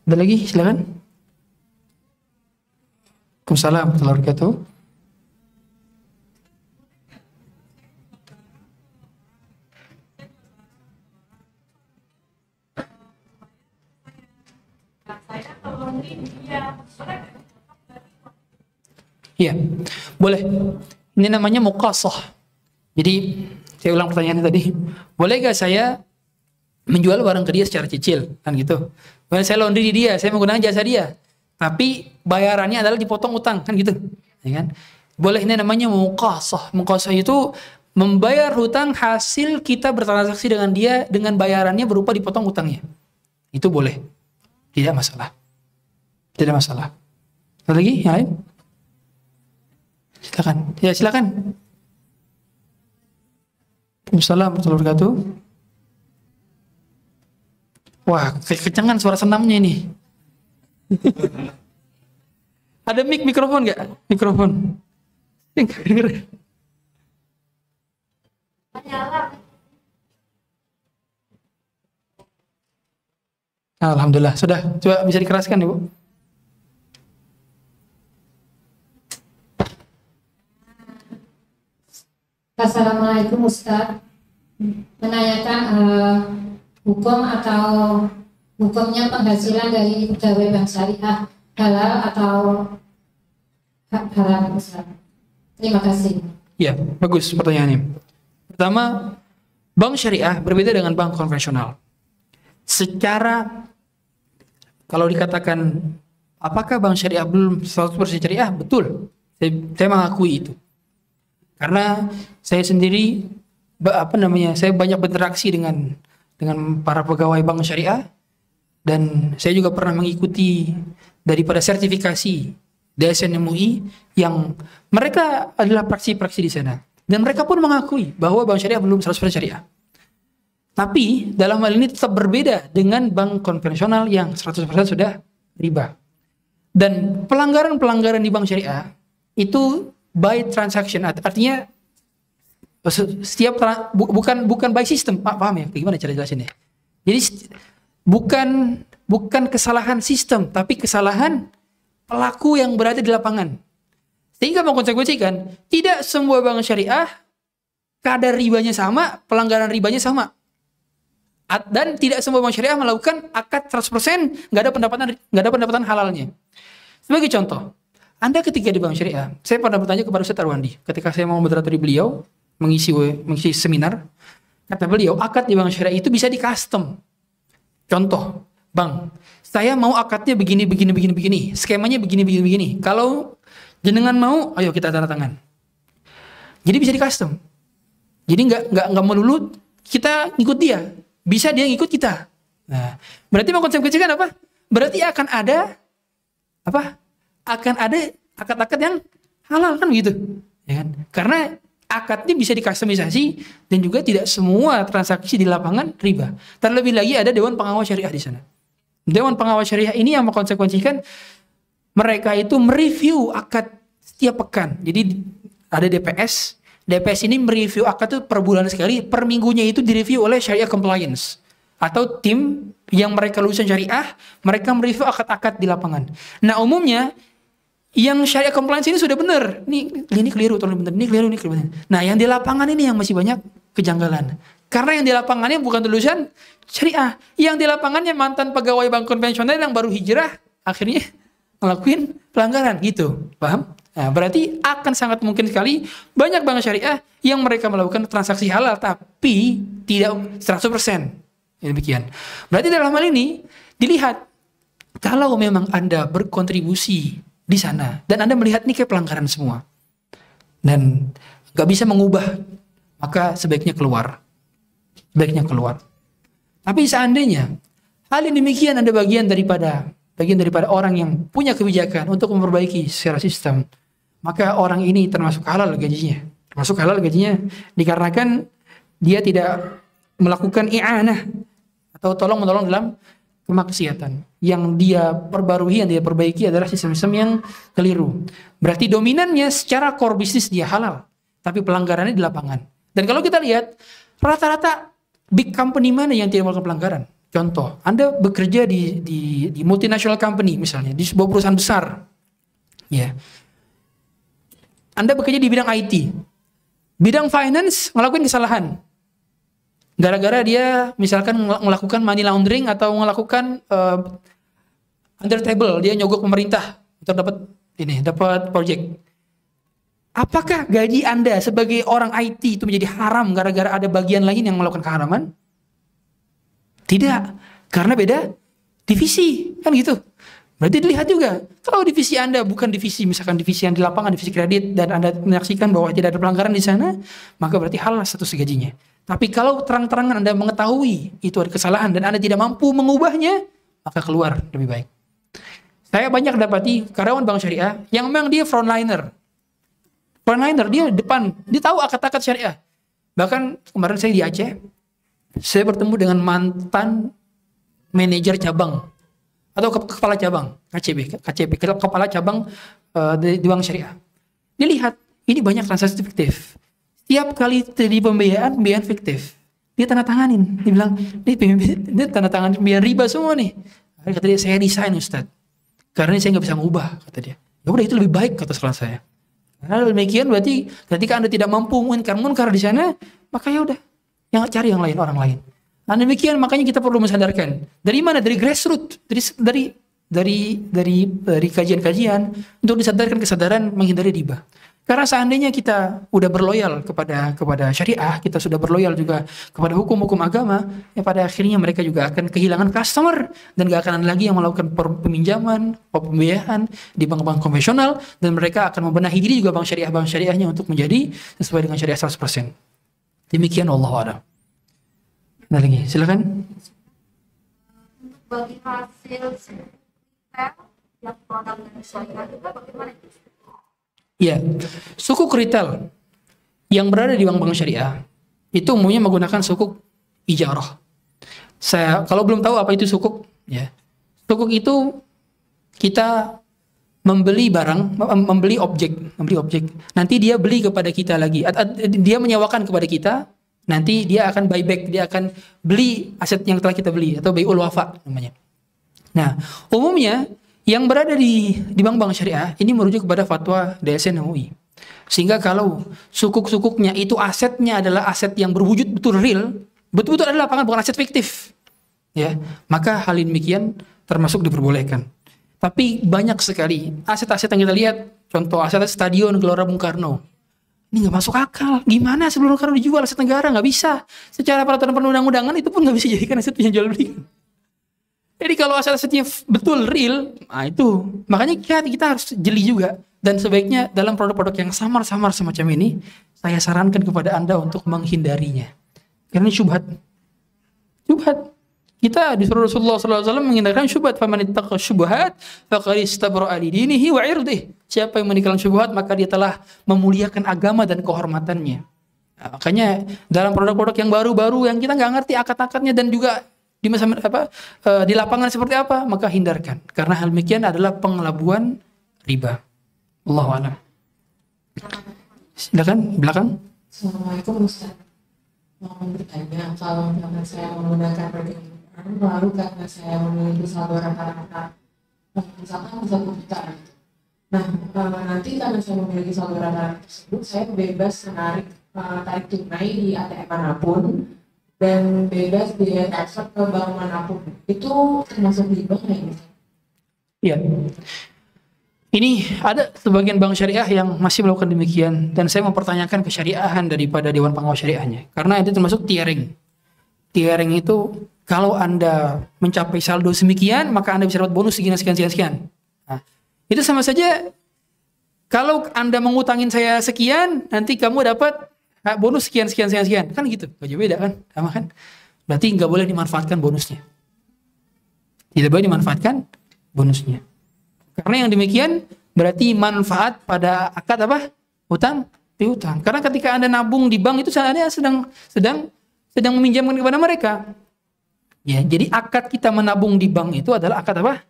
Ada lagi? Silakan. Waalaikumsalam warahmatullahi wabarakatuh. Iya, boleh. Ini namanya muqasah. Jadi, saya ulang pertanyaannya tadi. Boleh gak saya menjual barang ke dia secara cicil? Kan gitu. Boleh saya laundry di dia, saya menggunakan jasa dia. Tapi bayarannya adalah dipotong utang, kan gitu. Ya kan? Boleh, ini namanya muqasah. Muqasah itu membayar hutang hasil kita bertransaksi dengan dia dengan bayarannya berupa dipotong utangnya. Itu boleh. Tidak masalah. Tidak masalah. Ada lagi yang lain? Silakan. Ya, silakan. Waalaikumsalam warahmatullahi wabarakatuh. Wah, kekencangan suara senamnya ini. Ada mikrofon nggak? Mikrofon. Alhamdulillah, sudah. Coba bisa dikeraskan, Ibu. Assalamualaikum Ustaz. Menanyakan hukum atau hukumnya penghasilan dari pegawai bank syariah halal atau haram Ustaz. Terima kasih. Ya, bagus pertanyaannya. Pertama, bank syariah berbeda dengan bank konvensional. Secara, kalau dikatakan apakah bank syariah belum 100% syariah? Betul. Saya mengakui itu. Karena saya sendiri saya banyak berinteraksi dengan para pegawai bank syariah, dan saya juga pernah mengikuti daripada sertifikasi DSN MUI yang mereka adalah praksi-praksi di sana, dan mereka pun mengakui bahwa bank syariah belum 100% syariah. Tapi dalam hal ini tetap berbeda dengan bank konvensional yang 100% sudah riba. Dan pelanggaran-pelanggaran di bank syariah itu by transaction, artinya setiap bukan by system, paham ya? Gimana cara jelasinnya? Jadi bukan kesalahan sistem, tapi kesalahan pelaku yang berada di lapangan. Sehingga mengkonsekuensikan tidak semua bank syariah kadar ribanya sama, pelanggaran ribanya sama. Dan tidak semua bank syariah melakukan akad 100%, nggak ada pendapatan halalnya. Sebagai contoh, Anda ketika di bank syariah, saya pernah bertanya kepada Ustaz Arwandi, ketika saya mau moderatori beliau, mengisi seminar, kata beliau, akad di bank syariah itu bisa di custom. Contoh, bang, saya mau akadnya begini, skemanya begini. Kalau jenengan mau, ayo kita tanda tangan. Jadi bisa di custom. Jadi nggak melulu kita ngikut dia, bisa dia ngikut kita. Nah, berarti mengkonsekuensikan apa? Berarti akan ada akad-akad yang halal, kan begitu, ya kan? Karena akadnya bisa dikustomisasi dan juga tidak semua transaksi di lapangan riba. Terlebih lagi ada Dewan Pengawas Syariah di sana. Dewan Pengawas Syariah ini yang mengkonsekuensikan mereka itu mereview akad setiap pekan. Jadi ada DPS DPS ini mereview akad itu per bulan sekali, per minggunya itu direview oleh Syariah Compliance atau tim yang mereka lulusan syariah, mereka mereview akad-akad di lapangan. Nah, umumnya yang Syariah Compliance ini sudah benar. Ini keliru, tolong benar. Ini keliru. Nah, yang di lapangan ini yang masih banyak kejanggalan. Karena yang di lapangannya bukan lulusan syariah. Yang di lapangannya mantan pegawai bank konvensional yang baru hijrah, akhirnya ngelakuin pelanggaran gitu. Paham? Nah, berarti akan sangat mungkin sekali banyak bank syariah yang mereka melakukan transaksi halal tapi tidak 100%. Ya, demikian. Berarti dalam hal ini dilihat kalau memang Anda berkontribusi di sana dan Anda melihat ini kayak pelanggaran semua dan nggak bisa mengubah, maka sebaiknya keluar. Tapi seandainya hal yang demikian Anda bagian daripada orang yang punya kebijakan untuk memperbaiki secara sistem, maka orang ini termasuk halal gajinya. Dikarenakan dia tidak melakukan i'anah atau tolong-menolong dalam kemaksiatan. Yang dia perbarui, yang dia perbaiki adalah sistem-sistem yang keliru. Berarti dominannya secara core bisnis dia halal, tapi pelanggarannya di lapangan. Dan kalau kita lihat rata-rata big company mana yang tidak melakukan pelanggaran? Contoh, Anda bekerja di multinational company misalnya, di sebuah perusahaan besar. Ya. Anda bekerja di bidang IT. Bidang finance ngelakuin kesalahan. Gara-gara dia misalkan melakukan money laundering atau melakukan under table, dia nyogok pemerintah untuk dapat project. Apakah gaji Anda sebagai orang IT itu menjadi haram gara-gara ada bagian lain yang melakukan keharaman? Tidak, karena beda divisi, kan gitu. Berarti dilihat juga, kalau divisi Anda bukan divisi, misalkan divisi yang di lapangan, divisi kredit, dan Anda menyaksikan bahwa tidak ada pelanggaran di sana, maka berarti halal status gajinya. Tapi kalau terang-terangan Anda mengetahui itu ada kesalahan dan Anda tidak mampu mengubahnya, maka keluar lebih baik. Saya banyak dapati karyawan bank syariah yang memang dia frontliner. Dia depan, dia tahu akad-akad syariah. Bahkan kemarin saya di Aceh, saya bertemu dengan mantan manajer cabang atau kepala cabang KCB, kepala cabang di bank syariah. Dilihat, ini banyak transaksi fiktif. Tiap kali terjadi pembiayaan fiktif, dia tanda tanganin. Dia bilang, ini tanda tangan pembiayaan riba semua nih. Kata dia, saya desain Ustaz, karena saya nggak bisa ngubah, kata dia. Ya udah, itu lebih baik kata salah saya. Karena demikian berarti ketika Anda tidak mampu munkar di sana, maka ya udah, yang cari yang lain, orang lain. Nah, demikian makanya kita perlu mensadarkan. Dari mana? Dari grassroots, dari kajian-kajian untuk disadarkan kesadaran menghindari riba. Karena seandainya kita udah berloyal kepada syariah, kita sudah berloyal juga kepada hukum-hukum agama, ya pada akhirnya mereka juga akan kehilangan customer dan gak akan ada lagi yang melakukan peminjaman, pembiayaan di bank-bank konvensional, dan mereka akan membenahi diri juga bank syariahnya untuk menjadi sesuai dengan syariah 100%. Demikian Allah a'lam. Nah lagi, silakan. Bagi hasil yang produk dari syariah juga bagaimana? Ya, sukuk retail yang berada di bank-bank syariah itu umumnya menggunakan sukuk ijarah. Saya kalau belum tahu apa itu sukuk, ya. Sukuk itu kita membeli barang, membeli objek. Nanti dia beli kepada kita lagi. Dia menyewakan kepada kita, nanti dia akan buyback, dia akan beli aset yang telah kita beli atau bai'ul wafa namanya. Nah, umumnya yang berada di bank-bank syariah ini merujuk kepada fatwa DSN MUI. Sehingga kalau sukuk-sukuknya itu asetnya adalah aset yang berwujud betul real, betul-betul adalah lapangan, bukan aset fiktif, ya, maka hal demikian termasuk diperbolehkan. Tapi banyak sekali aset-aset yang kita lihat, contoh aset stadion Gelora Bung Karno. Ini nggak masuk akal. Gimana sebelum Bung Karno dijual aset negara? Nggak bisa. Secara peraturan perundang-undangan itu pun nggak bisa dijadikan aset yang jual beli. Jadi kalau aset-asetnya betul real, nah itu makanya kita harus jeli juga. Dan sebaiknya dalam produk-produk yang samar-samar semacam ini, saya sarankan kepada Anda untuk menghindarinya. Karena ini syubhat. Kita disuruh Rasulullah SAW menghindarkan syubhat. Faman ittaqa syubhat faqad istabra'a li dinihi wa 'irdihi. Siapa yang meninggalkan syubhat maka dia telah memuliakan agama dan kehormatannya. Nah, makanya dalam produk-produk yang baru-baru yang kita nggak ngerti akad-akadnya dan juga di lapangan seperti apa, maka hindarkan. Karena hal demikian adalah pengelabuan riba. Allahu a'lam. Silakan belakang. Assalamualaikum Ustaz. Mau bertanya, kalau misalkan saya menggunakan rekening lalu karena saya memiliki saldo rata-rata misalkan 1 juta gitu. Nah, nanti karena saya memiliki saldo rata-rata tersebut, saya bebas menarik tarik tunai di ATM manapun dan bebas biaya transfer ke bank manapun. Itu termasuk riba nggak ini? Iya. Ini ada sebagian bank syariah yang masih melakukan demikian, dan saya mempertanyakan kesyariahan daripada Dewan Pengawas Syariahnya, karena itu termasuk tiering. Tiering itu kalau Anda mencapai saldo semikian, maka Anda bisa dapat bonus sekian. Nah, itu sama saja kalau Anda mengutangin saya sekian, nanti kamu dapat bonus sekian. Kan gitu. Gak jauh beda kan? Sama kan? Berarti nggak boleh dimanfaatkan bonusnya. Tidak boleh dimanfaatkan bonusnya. Karena yang demikian berarti manfaat pada akad apa? Utang piutang. Karena ketika Anda nabung di bank itu Anda sedang meminjamkan kepada mereka. Ya, jadi akad kita menabung di bank itu adalah akad apa?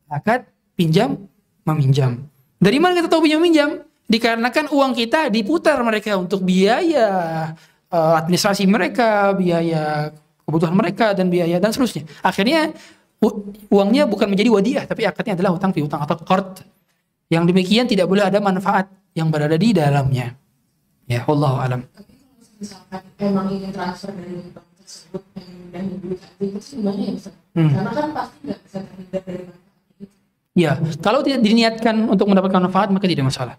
Akad pinjam meminjam. Dari mana kita tahu pinjam meminjam? Dikarenakan uang kita diputar mereka untuk biaya administrasi mereka, biaya kebutuhan mereka, dan biaya dan seterusnya. Akhirnya uangnya bukan menjadi wadiah, tapi akadnya adalah hutang piutang atau qard. Yang demikian tidak boleh ada manfaat yang berada di dalamnya. Ya, wallahu alam. Tapi kalau misalkan emang ingin transfer dari bank tersebut yang mindahin duit itu gimana ya Ustaz? Karena kan pasti nggak bisa terhindar dari manfaat itu. Ya, kalau tidak diniatkan untuk mendapatkan manfaat maka tidak masalah.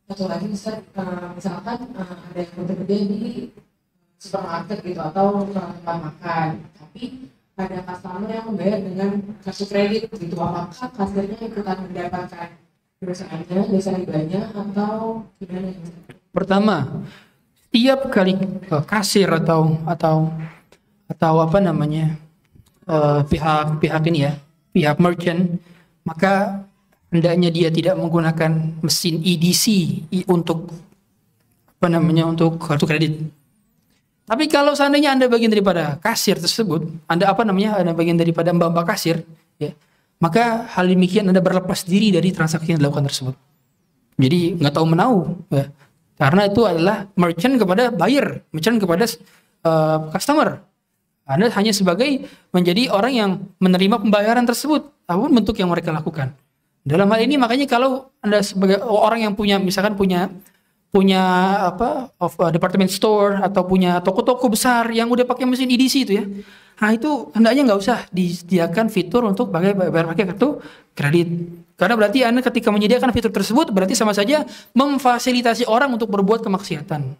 Atau lagi Ustaz, misalkan ada yang bekerja di supermarket gitu atau tempat makan, tapi ada customer yang membayar dengan kartu kredit gitu, apakah kasirnya ikutan mendapatkan dosa ribanya atau gimana? Pertama, setiap kali kasir atau apa namanya pihak ini ya, pihak merchant, maka hendaknya dia tidak menggunakan mesin EDC untuk untuk kartu kredit. Tapi kalau seandainya Anda bagian daripada kasir tersebut, Anda bagian daripada mbak-mbak kasir, ya, maka hal demikian Anda berlepas diri dari transaksi yang dilakukan tersebut. Jadi nggak tahu menahu, ya. Karena itu adalah merchant kepada buyer, merchant kepada customer. Anda hanya sebagai menjadi orang yang menerima pembayaran tersebut, apapun bentuk yang mereka lakukan. Dalam hal ini makanya kalau Anda sebagai orang yang punya department store atau punya toko-toko besar yang udah pakai mesin EDC itu ya, nah itu hendaknya nggak usah disediakan fitur untuk bayar pakai kartu kredit, karena berarti Anda ketika menyediakan fitur tersebut berarti sama saja memfasilitasi orang untuk berbuat kemaksiatan.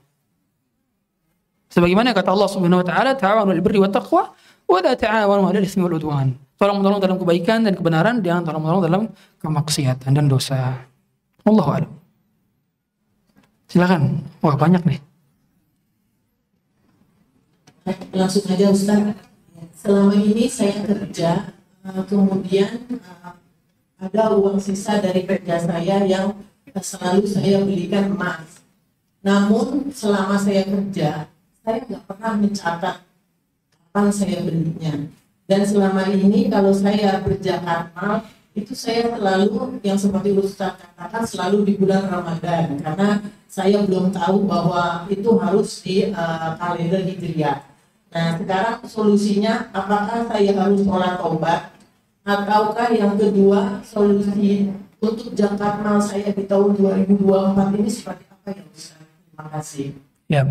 Sebagaimana kata Allah Subhanahu wa taala, ta'awanu 'alal birri wat taqwa wa la ta'awanu 'alal itsmi wal 'udwan. Tolong-menolong dalam kebaikan dan kebenaran, jangan tolong-menolong dalam kemaksiatan dan dosa. Allahu a'lam. Silakan. Wah, banyak nih. Langsung aja Ustaz. Selama ini saya kerja, kemudian ada uang sisa dari kerja saya yang selalu saya belikan emas. Namun selama saya kerja, saya nggak pernah mencatat kapan saya belinya. Dan selama ini kalau saya berjakarta, itu saya selalu yang seperti Ustaz katakan selalu di bulan Ramadan, karena saya belum tahu bahwa itu harus di kalender Hijriah. Nah, sekarang solusinya apakah saya harus sholat taubat, ataukah yang kedua solusi untuk jangka mal saya di tahun 2024 ini seperti apa ya Ustaz? Terima kasih. Ya.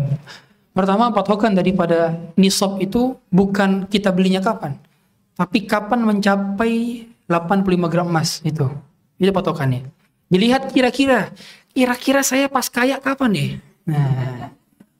Pertama, patokan daripada nisab itu bukan kita belinya kapan, tapi kapan mencapai 85 gram emas itu patokannya. Dilihat kira-kira saya pas kaya kapan nih? Nah,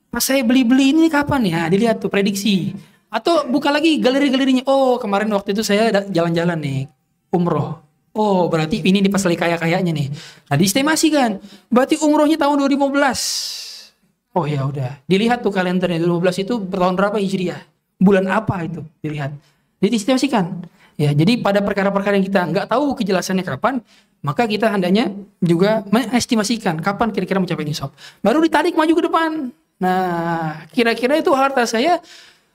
pas saya beli ini kapan ya? Dilihat tuh prediksi. Atau buka lagi galeri-galerinya. Oh, kemarin waktu itu saya jalan-jalan nih, umroh. Oh, berarti ini pas lagi kaya-kayanya nih. Nah, diestimasikan. Berarti umrohnya tahun 2015. Oh ya udah. Dilihat tuh kalendernya 2015 itu tahun berapa Hijriah? Bulan apa itu? Dilihat. Diestimasikan. Ya, jadi pada perkara-perkara yang kita nggak tahu kejelasannya kapan, maka kita hendaknya juga mengestimasikan kapan kira-kira mencapai nisab. Baru ditarik maju ke depan. Nah, kira-kira itu harta saya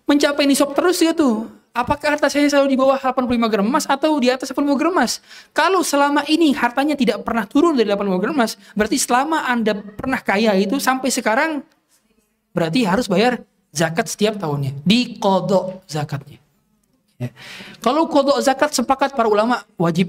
mencapai nisab terus ya tuh. Apakah harta saya selalu di bawah 85 gram emas atau di atas 85 gram emas? Kalau selama ini hartanya tidak pernah turun dari 85 gram emas, berarti selama Anda pernah kaya itu sampai sekarang berarti harus bayar zakat setiap tahunnya. Diqadha zakatnya. Ya. Kalau qadha zakat sepakat para ulama wajib.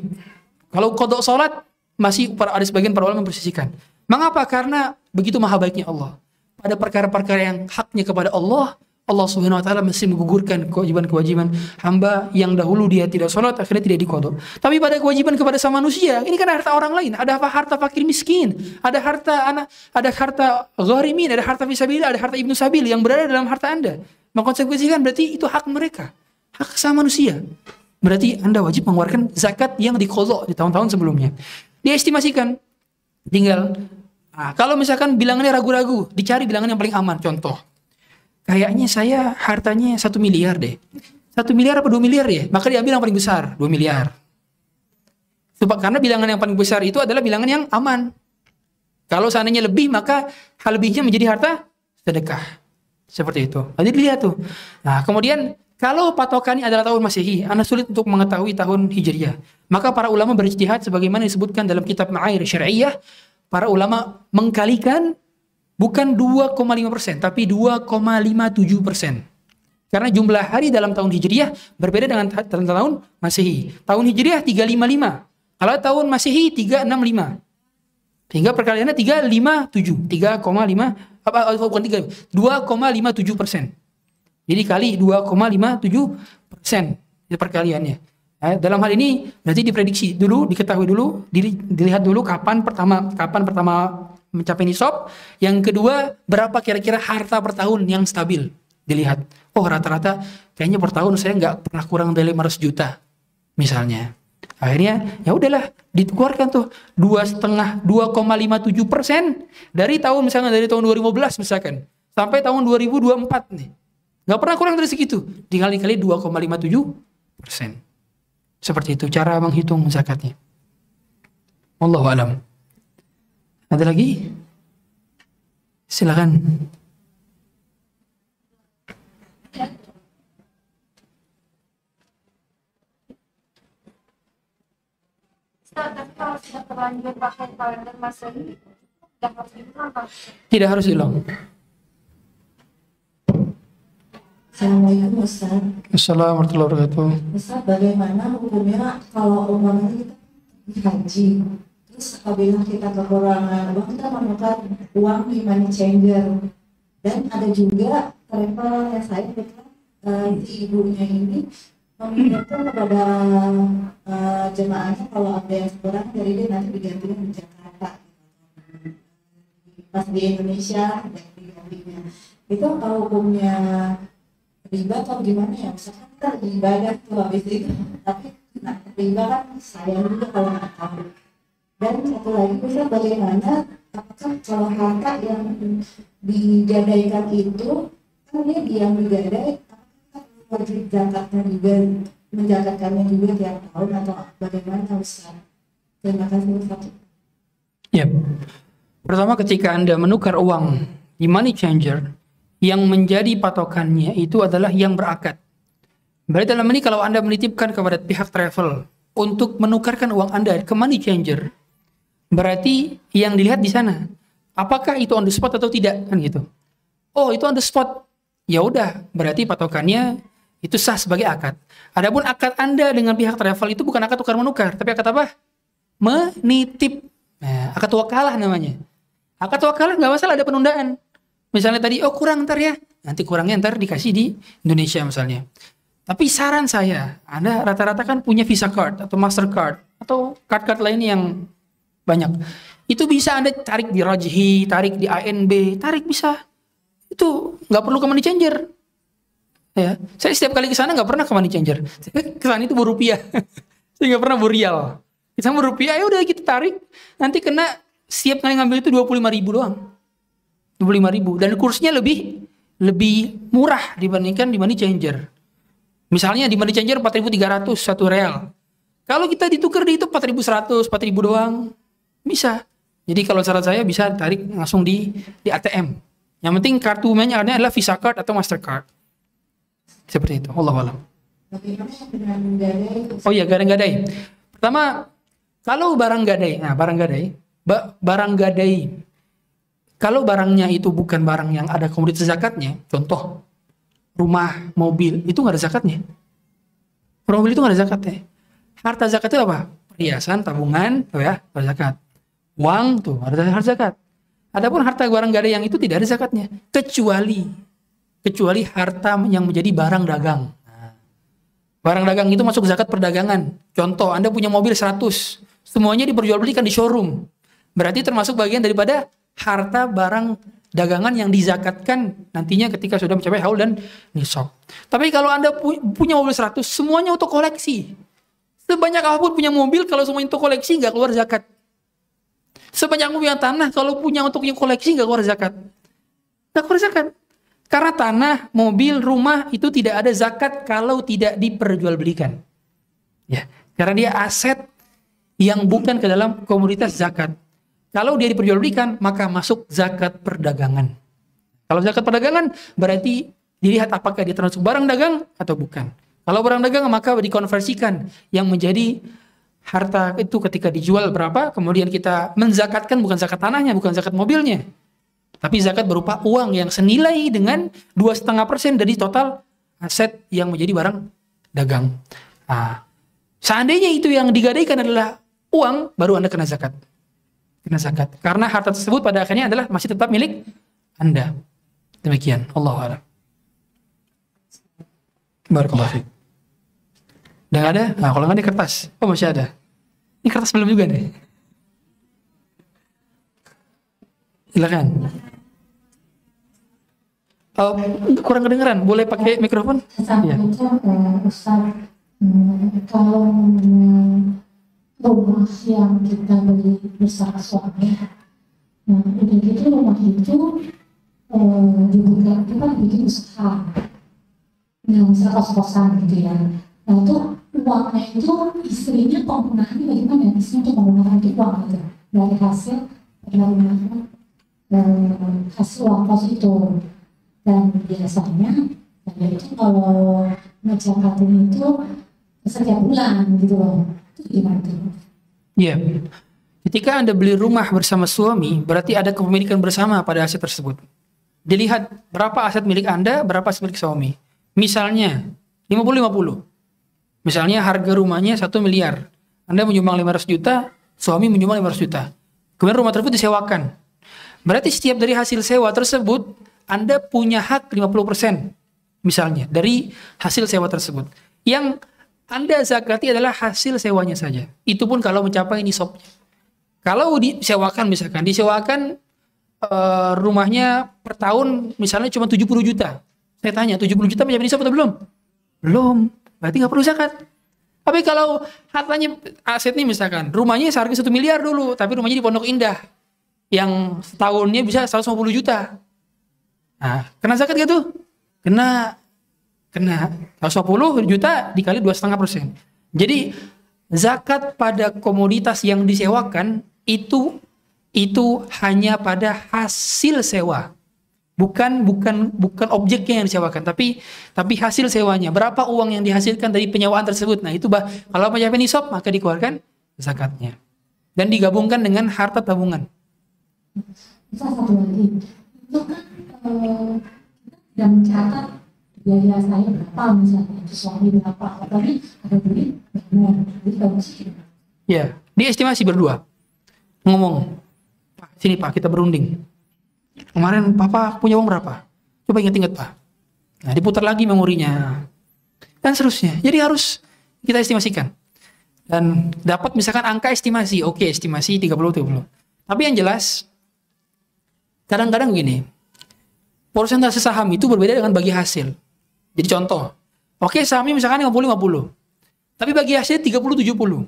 Kalau qadha salat masih ada sebagian para ulama mempersisikan. Mengapa? Karena begitu maha baiknya Allah. Pada perkara-perkara yang haknya kepada Allah, Allah Subhanahu wa taala masih menggugurkan kewajiban-kewajiban hamba yang dahulu dia tidak salat akhirnya tidak diqadha. Tapi pada kewajiban kepada sama manusia, ini kan harta orang lain, ada harta fakir miskin, ada harta anak, ada harta gharimin, ada harta fisabilillah, ada harta ibnu sabil yang berada dalam harta Anda. Mengkonsekuensikan berarti itu hak mereka, hak sama manusia. Berarti Anda wajib mengeluarkan zakat yang diqadha di tahun-tahun sebelumnya. Diestimasikan, tinggal kalau misalkan bilangannya ragu-ragu, dicari bilangan yang paling aman. Contoh, kayaknya saya hartanya 1 miliar deh. 1 miliar apa 2 miliar ya? Maka diambil yang paling besar, 2 miliar. Karena bilangan yang paling besar itu adalah bilangan yang aman. Kalau seandainya lebih, maka hal lebihnya menjadi harta sedekah. Seperti itu. Jadi dilihat tuh. Nah, kemudian kalau patokannya adalah tahun Masehi, Anda sulit untuk mengetahui tahun Hijriyah. Maka para ulama berijtihad sebagaimana disebutkan dalam kitab Ma'air Syar'iyyah, para ulama mengkalikan bukan 2,5%, tapi 2,57%. Karena jumlah hari dalam tahun Hijriyah berbeda dengan tahun Masehi. Tahun Hijriyah 355. Kalau tahun Masehi 365. Sehingga perkaliannya 357. 2,57%. Jadi kali 2,57% perkaliannya. Dalam hal ini berarti diprediksi dulu, diketahui dulu, dilihat dulu kapan pertama mencapai nisab. Yang kedua, berapa kira-kira harta per tahun yang stabil. Dilihat, oh rata-rata kayaknya per tahun saya nggak pernah kurang dari 500 juta misalnya. Akhirnya ya udahlah dikeluarkan tuh 2,57% dari tahun, misalnya dari tahun 2015 misalkan sampai tahun 2024 nih. Nggak pernah kurang dari segitu, dikali-kali 2,57%. Seperti itu cara menghitung zakatnya. Wallahu a'lam. Ada lagi? Silakan. Tapi kalau sudah terlanjur pakai kalender Masehi, tidak harus diulang, Pak? Tidak harus hilang. Assalamualaikum Ustaz. Assalamualaikum warahmatullahi wabarakatuh. Ustaz, bagaimana hukumnya kalau umpamanya kita pergi haji, terus apabila kita kekurangan uang, kita menukar uang di money changer, dan ada juga travel yang saya dekat, si ibunya ini meminta kepada jemaahnya kalau ada yang kurang dari dia nanti digantikan di Jakarta, pas di Indonesia dan digantinya. Itu apa hukumnya? Riba atau gimana ya? Misalkan kita lagi ibadah tuh habis itu, tapi riba kan sayang juga kalau nggak tahu. Dan satu lagi, bisa bagaimana apakah kalau harta yang digadaikan itu kan dia diam digadai, apakah wajib zakatnya juga, menjakatkannya juga tiap tahun atau bagaimana Ustaz? Terima kasih Ustaz. Ya. Pertama, ketika Anda menukar uang di money changer, yang menjadi patokannya itu adalah yang berakad. Berarti dalam ini kalau Anda menitipkan kepada pihak travel untuk menukarkan uang Anda ke money changer, berarti yang dilihat di sana apakah itu on the spot atau tidak, kan gitu. Oh, itu on the spot. Ya udah, berarti patokannya itu sah sebagai akad. Adapun akad Anda dengan pihak travel itu bukan akad tukar menukar, tapi akad apa? Menitip. Nah, akad wakalah namanya. Akad wakalah nggak masalah, ada penundaan. Misalnya tadi, oh kurang ntar ya, nanti kurangnya ntar dikasih di Indonesia misalnya. Tapi saran saya, Anda rata-rata kan punya Visa Card atau Mastercard atau card-card lain yang banyak. Itu bisa Anda tarik di Rajhi, tarik di ANB, tarik bisa. Itu nggak perlu ke money changer. Ya, saya setiap kali ke sana nggak pernah ke money changer. Ke sana itu berupiah. Saya nggak pernah berial. Kita berupiah, ya udah kita tarik. Nanti kena setiap kali ngambil itu 25.000 doang. 25.000 dan kursnya lebih murah dibandingkan di money changer. Misalnya di money changer 4.300 1 real. Kalau kita ditukar di itu 4.100, 4.000 doang bisa. Jadi kalau saran saya bisa tarik langsung di ATM. Yang penting kartu mainnya adalah Visa Card atau Mastercard. Seperti itu. Wallahu a'lam. Oh iya, gadai. Pertama, kalau barang gadai. Nah, barang gadai Kalau barangnya itu bukan barang yang ada komoditas zakatnya, contoh rumah, mobil, itu nggak ada zakatnya. Rumah, mobil itu nggak ada zakatnya. Harta zakat itu apa? Perhiasan, tabungan, tuh ya, ada zakat. Uang tuh ada zakat. Adapun harta barang gada yang itu tidak ada zakatnya, kecuali harta yang menjadi barang dagang. Barang dagang itu masuk zakat perdagangan. Contoh, Anda punya mobil 100, semuanya diperjualbelikan di showroom. Berarti termasuk bagian daripada harta barang dagangan yang dizakatkan nantinya ketika sudah mencapai haul dan nisab. Tapi kalau Anda punya mobil 100, semuanya untuk koleksi. Sebanyak apapun punya mobil, kalau semuanya untuk koleksi, nggak keluar zakat. Sebanyak mobil yang tanah, kalau punya untuk yang koleksi, nggak keluar zakat. Nggak keluar zakat. Karena tanah, mobil, rumah itu tidak ada zakat kalau tidak diperjualbelikan. Ya, karena dia aset yang bukan ke dalam komoditas zakat. Kalau dia diperjualbelikan, maka masuk zakat perdagangan. Kalau zakat perdagangan berarti dilihat apakah dia termasuk barang dagang atau bukan. Kalau barang dagang maka dikonversikan yang menjadi harta itu ketika dijual berapa, kemudian kita menzakatkan bukan zakat tanahnya, bukan zakat mobilnya. Tapi zakat berupa uang yang senilai dengan 2,5% dari total aset yang menjadi barang dagang. Nah, seandainya itu yang digadaikan adalah uang, baru Anda kena zakat. Kena zakat. Karena harta tersebut pada akhirnya adalah masih tetap milik Anda. Demikian. Allahu a'lam. Barakallahu fiik. Udah nggak ada? Nah, kalau nggak ada kertas. Oh, masih ada. Ini kertas belum juga nih. Silakan. Oh, kurang kedengeran. Boleh pakai mikrofon? Iya. Ustaz, kalau rumah yang kita beli bersama suami, nah udah gitu rumah itu dibuka, kita bikin usaha, yang usaha kos-kosan gitu ya. Nah itu uangnya itu istrinya penggunaannya bagaimana ya? Istrinya untuk menggunakan itu uang itu dari hasil hasil uang kos itu. Dan biasanya saya itu kalau ngejakatin itu setiap bulan gitu loh. Itu gimana tuh? Iya. Ketika Anda beli rumah bersama suami, berarti ada kepemilikan bersama pada aset tersebut. Dilihat berapa aset milik Anda, berapa aset milik suami. Misalnya 50-50. Misalnya harga rumahnya 1 miliar. Anda menyumbang 500 juta, suami menyumbang 500 juta. Kemudian rumah tersebut disewakan. Berarti setiap dari hasil sewa tersebut, Anda punya hak 50% misalnya dari hasil sewa tersebut. Yang Anda zakati adalah hasil sewanya saja. Itu pun kalau mencapai nisabnya. Kalau disewakan misalkan, rumahnya per tahun misalnya cuma 70 juta. Saya tanya, 70 juta mencapai nisab atau belum? Belum. Berarti nggak perlu zakat. Tapi kalau hartanya asetnya misalkan, rumahnya seharga 1 miliar dulu, tapi rumahnya di Pondok Indah. Yang setahunnya bisa 150 juta. Nah, kena zakat gak tuh? Kena 150 juta dikali 2,5%. Jadi zakat pada komoditas yang disewakan itu hanya pada hasil sewa. Bukan objeknya yang disewakan, tapi hasil sewanya. Berapa uang yang dihasilkan dari penyewaan tersebut. Nah, itu kalau mencapai nisab maka dikeluarkan zakatnya. Dan digabungkan dengan harta tabungan. Bisa satu lagi. Itu kan tidak mencatat biaya saya berapa misalnya, itu suami berapa, tapi ada duit benar, jadi bagus gitu. Ya, diestimasi berdua. Ngomong, Pak, sini Pak, kita berunding. Kemarin Papa punya uang berapa? Coba ingat-ingat Pak. Nah, diputar lagi memorinya. Dan seterusnya. Jadi harus kita estimasikan. Dan dapat misalkan angka estimasi. Oke, estimasi 30. Tapi yang jelas, kadang-kadang begini, persentase saham itu berbeda dengan bagi hasil. Jadi contoh, oke sahamnya misalkan 50-50. Tapi bagi hasil 30-70.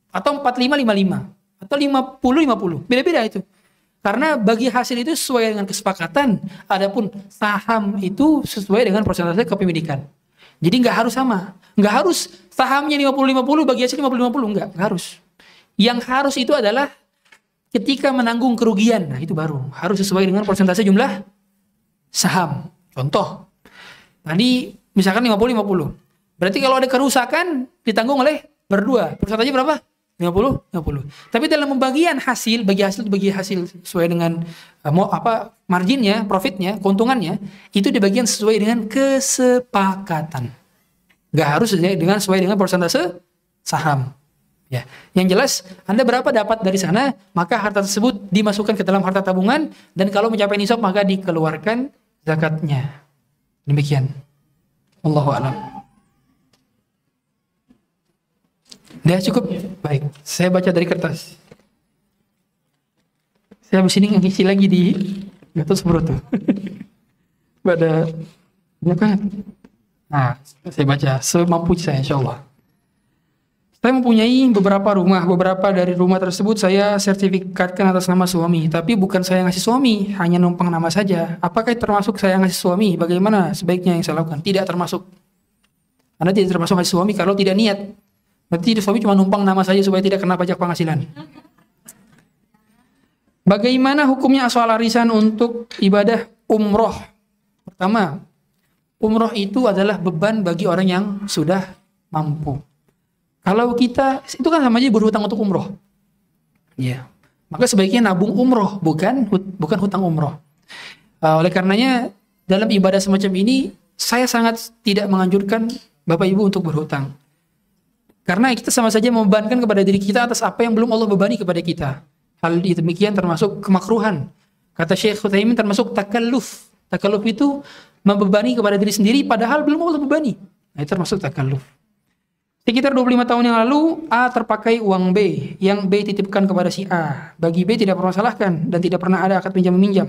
Atau 45-55. Atau 50-50. Beda-beda itu. Karena bagi hasil itu sesuai dengan kesepakatan. Adapun saham itu sesuai dengan persentase kepemilikan. Jadi nggak harus sama. Nggak harus sahamnya 50-50, bagi hasil 50-50. Nggak harus. Yang harus itu adalah ketika menanggung kerugian. Nah itu baru. Harus sesuai dengan persentase jumlah saham. Contoh, tadi misalkan 50-50. Berarti kalau ada kerusakan ditanggung oleh berdua. Persentasenya berapa? 50. Tapi dalam pembagian hasil, bagi hasil sesuai dengan marginnya, profitnya, keuntungannya, itu dibagian sesuai dengan kesepakatan. Nggak harus sesuai dengan persentase saham. Ya, yang jelas Anda berapa dapat dari sana, maka harta tersebut dimasukkan ke dalam harta tabungan, dan kalau mencapai nisab maka dikeluarkan zakatnya. Demikian. Allahu a'lam. Udah cukup? Baik, saya baca dari kertas. Saya habis ini ngisi lagi di Gatot Subroto. Pada banyak banget. Nah, saya baca semampu saya, insyaallah. Saya mempunyai beberapa rumah. Beberapa dari rumah tersebut saya sertifikatkan atas nama suami, tapi bukan saya ngasih suami, hanya numpang nama saja. Apakah termasuk saya ngasih suami? Bagaimana sebaiknya yang saya lakukan? Tidak termasuk. Anda tidak termasuk ngasih suami kalau tidak niat. Berarti suami cuma numpang nama saja supaya tidak kena pajak penghasilan. Bagaimana hukumnya soal arisan untuk ibadah umroh? Pertama, umroh itu adalah beban bagi orang yang sudah mampu. Kalau kita, itu kan sama aja berhutang untuk umroh. Ya. Maka sebaiknya nabung umroh, bukan hutang umroh. Oleh karenanya, dalam ibadah semacam ini, saya sangat tidak menganjurkan Bapak Ibu untuk berhutang. Karena kita sama saja membebankan kepada diri kita atas apa yang belum Allah bebani kepada kita. Hal demikian termasuk kemakruhan. Kata Syekh Utsaimin termasuk takalluf. Takalluf itu membebani kepada diri sendiri padahal belum Allah bebani. Nah, itu termasuk takalluf. Sekitar 25 tahun yang lalu, A terpakai uang B, yang B titipkan kepada si A. Bagi B tidak permasalahkan dan tidak pernah ada akad pinjam-meminjam.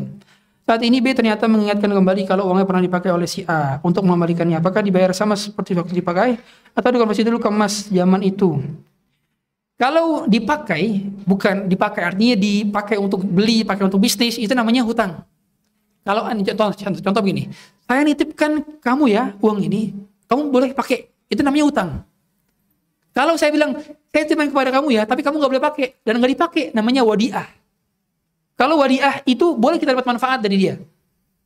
Saat ini B ternyata mengingatkan kembali kalau uangnya pernah dipakai oleh si A untuk mengembalikannya. Apakah dibayar sama seperti waktu dipakai atau dikonversi dulu ke emas zaman itu? Kalau dipakai, bukan dipakai artinya dipakai untuk beli, pakai untuk bisnis, itu namanya hutang. Kalau contoh begini, saya nitipkan kamu ya uang ini, kamu boleh pakai, itu namanya hutang. Kalau saya bilang, saya titipkan kepada kamu ya, tapi kamu nggak boleh pakai dan nggak dipakai, namanya wadiah. Kalau wadiah itu boleh kita dapat manfaat dari dia,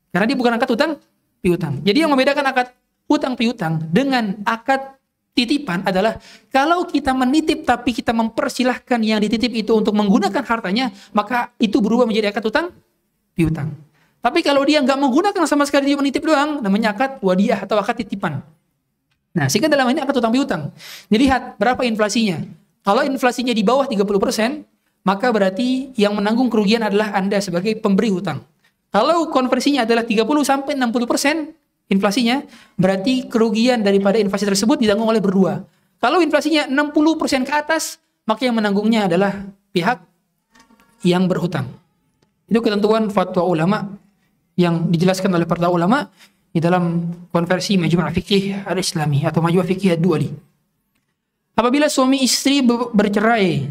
karena dia bukan akad hutang piutang. Jadi yang membedakan akad hutang piutang dengan akad titipan adalah kalau kita menitip tapi kita mempersilahkan yang dititip itu untuk menggunakan hartanya, maka itu berubah menjadi akad hutang piutang. Tapi kalau dia nggak menggunakan sama sekali, dia menitip doang, namanya akad wadiah atau akad titipan. Nah, sehingga dalam ini akad hutang piutang. Dilihat berapa inflasinya. Kalau inflasinya di bawah 30%, maka berarti yang menanggung kerugian adalah Anda sebagai pemberi hutang. Kalau konversinya adalah 30-60% inflasinya, berarti kerugian daripada inflasi tersebut ditanggung oleh berdua. Kalau inflasinya 60% ke atas, maka yang menanggungnya adalah pihak yang berhutang. Itu ketentuan fatwa ulama yang dijelaskan oleh para ulama di dalam konversi Majmu' Fiqih Al-Islami atau Majmu' Fiqih Ad-Duali. Apabila suami istri bercerai,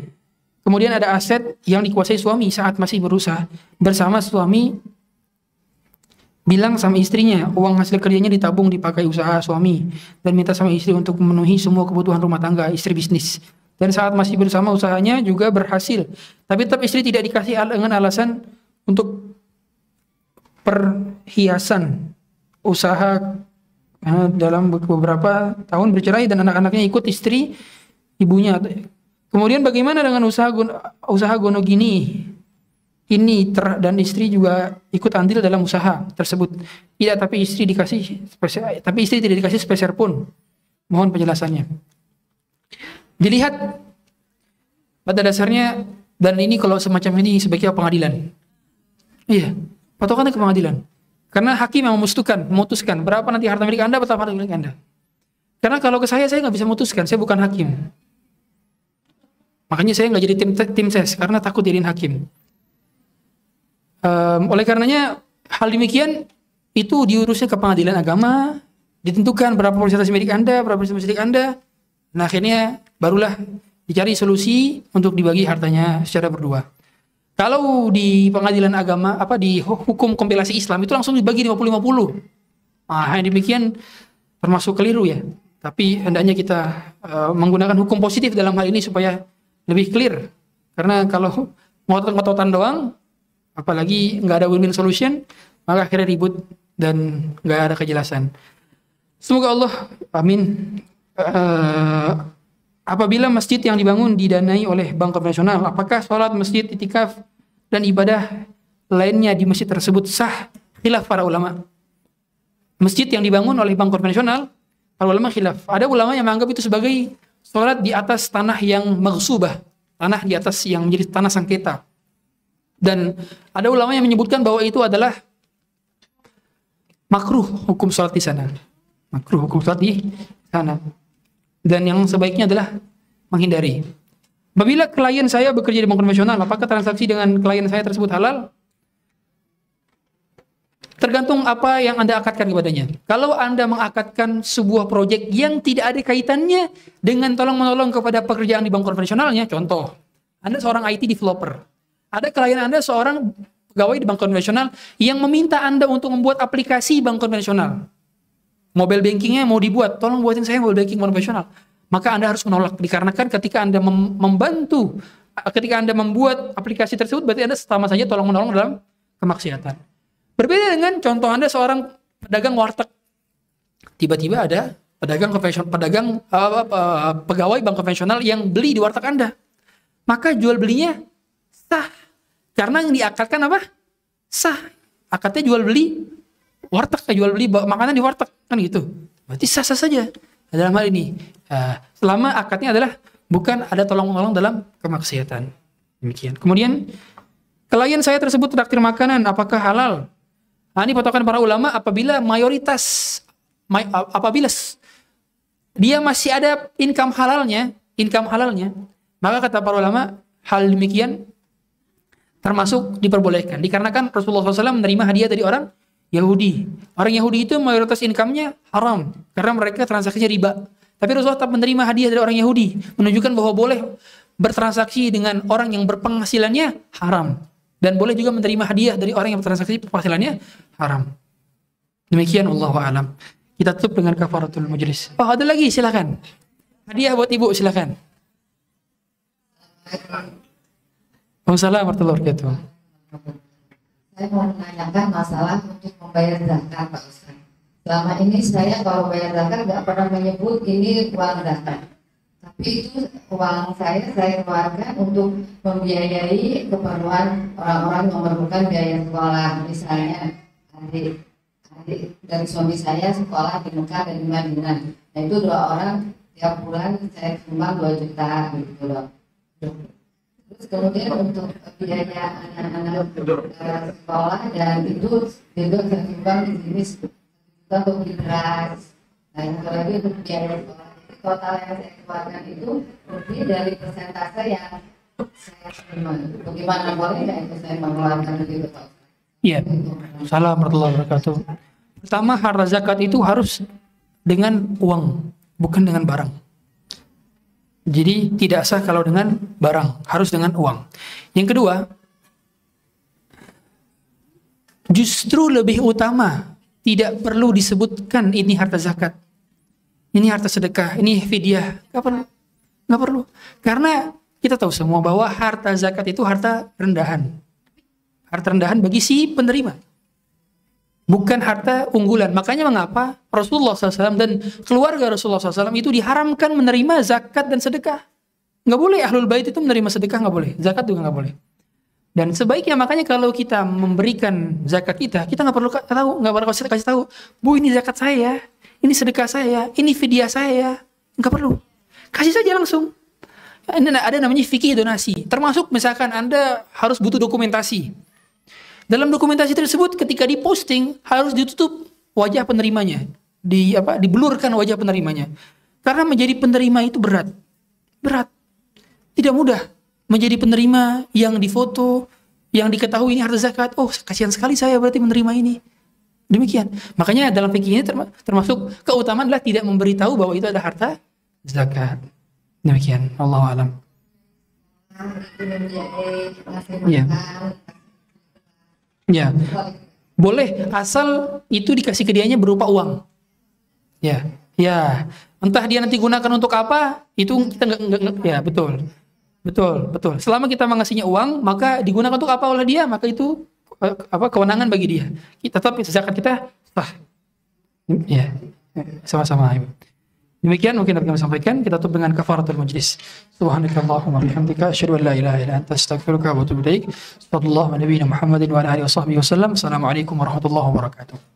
kemudian ada aset yang dikuasai suami saat masih berusaha bersama, suami bilang sama istrinya, uang hasil kerjanya ditabung dipakai usaha suami, dan minta sama istri untuk memenuhi semua kebutuhan rumah tangga istri bisnis. Dan saat masih bersama usahanya juga berhasil, tapi tetap istri tidak dikasih dengan alasan untuk perhiasan usaha. Dalam beberapa tahun bercerai dan anak-anaknya ikut istri ibunya. Kemudian bagaimana dengan usaha gonogini ini dan istri juga ikut andil dalam usaha tersebut? Tidak, tapi istri tidak dikasih spesial pun. Mohon penjelasannya. Dilihat pada dasarnya, dan ini kalau semacam ini sebaiknya pengadilan. Iya, patokannya ke pengadilan. Karena hakim yang memutuskan berapa nanti harta milik Anda, berapa harta milik Anda. Karena kalau ke saya nggak bisa memutuskan, saya bukan hakim. Makanya saya nggak jadi tim ses karena takut jadiin hakim. Oleh karenanya hal demikian itu diurusnya ke pengadilan agama, ditentukan berapa persentase milik Anda, berapa persentase milik Anda. Nah, akhirnya barulah dicari solusi untuk dibagi hartanya secara berdua. Kalau di pengadilan agama, di hukum kompilasi Islam itu langsung dibagi 50-50. Nah, yang demikian termasuk keliru ya. Tapi hendaknya kita menggunakan hukum positif dalam hal ini supaya lebih clear. Karena kalau ngotot-ngototan doang, apalagi nggak ada win-win solution, maka akhirnya ribut dan nggak ada kejelasan. Semoga Allah, amin, apabila masjid yang dibangun didanai oleh bank konvensional, apakah sholat, masjid, itikaf, dan ibadah lainnya di masjid tersebut sah? Khilaf para ulama. Masjid yang dibangun oleh bank konvensional, para ulama khilaf. Ada ulama yang menganggap itu sebagai sholat di atas tanah yang maghsubah, tanah di atas yang menjadi tanah sengketa. Dan ada ulama yang menyebutkan bahwa itu adalah makruh hukum sholat di sana. Makruh hukum sholat di sana. Dan yang sebaiknya adalah menghindari. Apabila klien saya bekerja di bank konvensional, apakah transaksi dengan klien saya tersebut halal? Tergantung apa yang Anda akadkan kepadanya. Kalau Anda mengakadkan sebuah proyek yang tidak ada kaitannya dengan tolong-menolong kepada pekerjaan di bank konvensionalnya, contoh, Anda seorang IT developer. Ada klien Anda seorang pegawai di bank konvensional yang meminta Anda untuk membuat aplikasi bank konvensional. Mobile bankingnya mau dibuat, tolong buatin saya mobile banking konvensional. Maka Anda harus menolak, dikarenakan ketika Anda membantu, ketika Anda membuat aplikasi tersebut, berarti Anda sama saja tolong-menolong dalam kemaksiatan. Berbeda dengan contoh Anda seorang pedagang warteg. Tiba-tiba ada pegawai bank konvensional yang beli di warteg Anda. Maka jual belinya sah. Karena yang diakadkan apa? Sah. Akadnya jual beli warteg, jual beli makanan di warteg, kan gitu. Berarti sah-sah saja. Dalam hal ini, selama akadnya adalah bukan ada tolong-menolong dalam kemaksiatan. Demikian. Kemudian, klien saya tersebut traktir makanan, apakah halal? Nah, ini patokan para ulama apabila apabila dia masih ada income halalnya, maka kata para ulama hal demikian termasuk diperbolehkan. Dikarenakan Rasulullah SAW menerima hadiah dari orang Yahudi. Orang Yahudi itu mayoritas income-nya haram karena mereka transaksinya riba. Tapi Rasulullah tetap menerima hadiah dari orang Yahudi, menunjukkan bahwa boleh bertransaksi dengan orang yang berpenghasilannya haram. Dan boleh juga menerima hadiah dari orang yang bertransaksi penghasilannya haram. Demikian wallahu a'lam. Kita tutup dengan kafaratul majlis. Oh, ada lagi, silakan. Hadiah buat ibu, silakan. Waalaikumsalam warahmatullahi wabarakatuh. Saya mau menanyakan masalah untuk membayar zakat, Pak Ustaz. Selama ini saya kalau bayar zakat nggak pernah menyebut ini uang zakat. Tapi itu uang saya keluarkan untuk membiayai keperluan orang-orang yang memerlukan biaya sekolah. Misalnya adik dari suami saya sekolah di Mekah dan di Madinah. Nah itu 2 orang tiap bulan saya sumbang 2 juta gitu loh. Terus kemudian untuk biaya anak-anak sekolah dan itu juga saya sumbang di sini juga untuk beli beras. Nah yang lagi untuk biaya sekolah. Total yang saya keluarkan itu lebih dari persentase yang saya terima. Bagaimana boleh nggak itu saya mengeluarkan begitu Pak? Iya. Assalamualaikum warahmatullahi wabarakatuh. Pertama, harta zakat itu harus dengan uang, bukan dengan barang. Jadi tidak sah kalau dengan barang, harus dengan uang. Yang kedua, justru lebih utama, tidak perlu disebutkan ini harta zakat. Ini harta sedekah, ini fidyah. Nggak perlu. Karena kita tahu semua bahwa harta zakat itu harta rendahan. Harta rendahan bagi si penerima. Bukan harta unggulan. Makanya mengapa Rasulullah SAW dan keluarga Rasulullah SAW itu diharamkan menerima zakat dan sedekah. Nggak boleh ahlul bait itu menerima sedekah, nggak boleh. Zakat juga nggak boleh. Dan sebaiknya makanya kalau kita memberikan zakat kita nggak perlu kasih tahu, Bu ini zakat saya, ini sedekah saya, ini fidyah saya, nggak perlu. Kasih saja langsung. Ini ada namanya fikih donasi. Termasuk misalkan Anda harus butuh dokumentasi. Dalam dokumentasi tersebut ketika diposting harus ditutup wajah penerimanya, diblurkan wajah penerimanya. Karena menjadi penerima itu berat. Tidak mudah. Menjadi penerima yang difoto, yang diketahui ini harta zakat. Oh, kasihan sekali saya berarti menerima ini. Demikian. Makanya dalam fikih ini termasuk keutamaan adalah tidak memberitahu bahwa itu ada harta zakat. Demikian. Allahu a'lam. Iya. Ya. Boleh asal itu dikasih ke dianya berupa uang. Ya. Ya. Entah dia nanti gunakan untuk apa, itu kita enggak ya, betul. Betul. Selama kita mengasihnya uang, maka digunakan untuk apa oleh dia, maka itu kewenangan bagi dia. Kita tetap zakat kita sah. Ya. Sama-sama. Demikian mungkin dapat kami sampaikan. Kita tutup dengan kafaratul majlis. Subhanakallahumma bihamdika asyhadu an la ilaha illa anta astaghfiruka wa atubu ilaik. Sallallahu alaihi wa sallam. Assalamualaikum warahmatullahi wabarakatuh.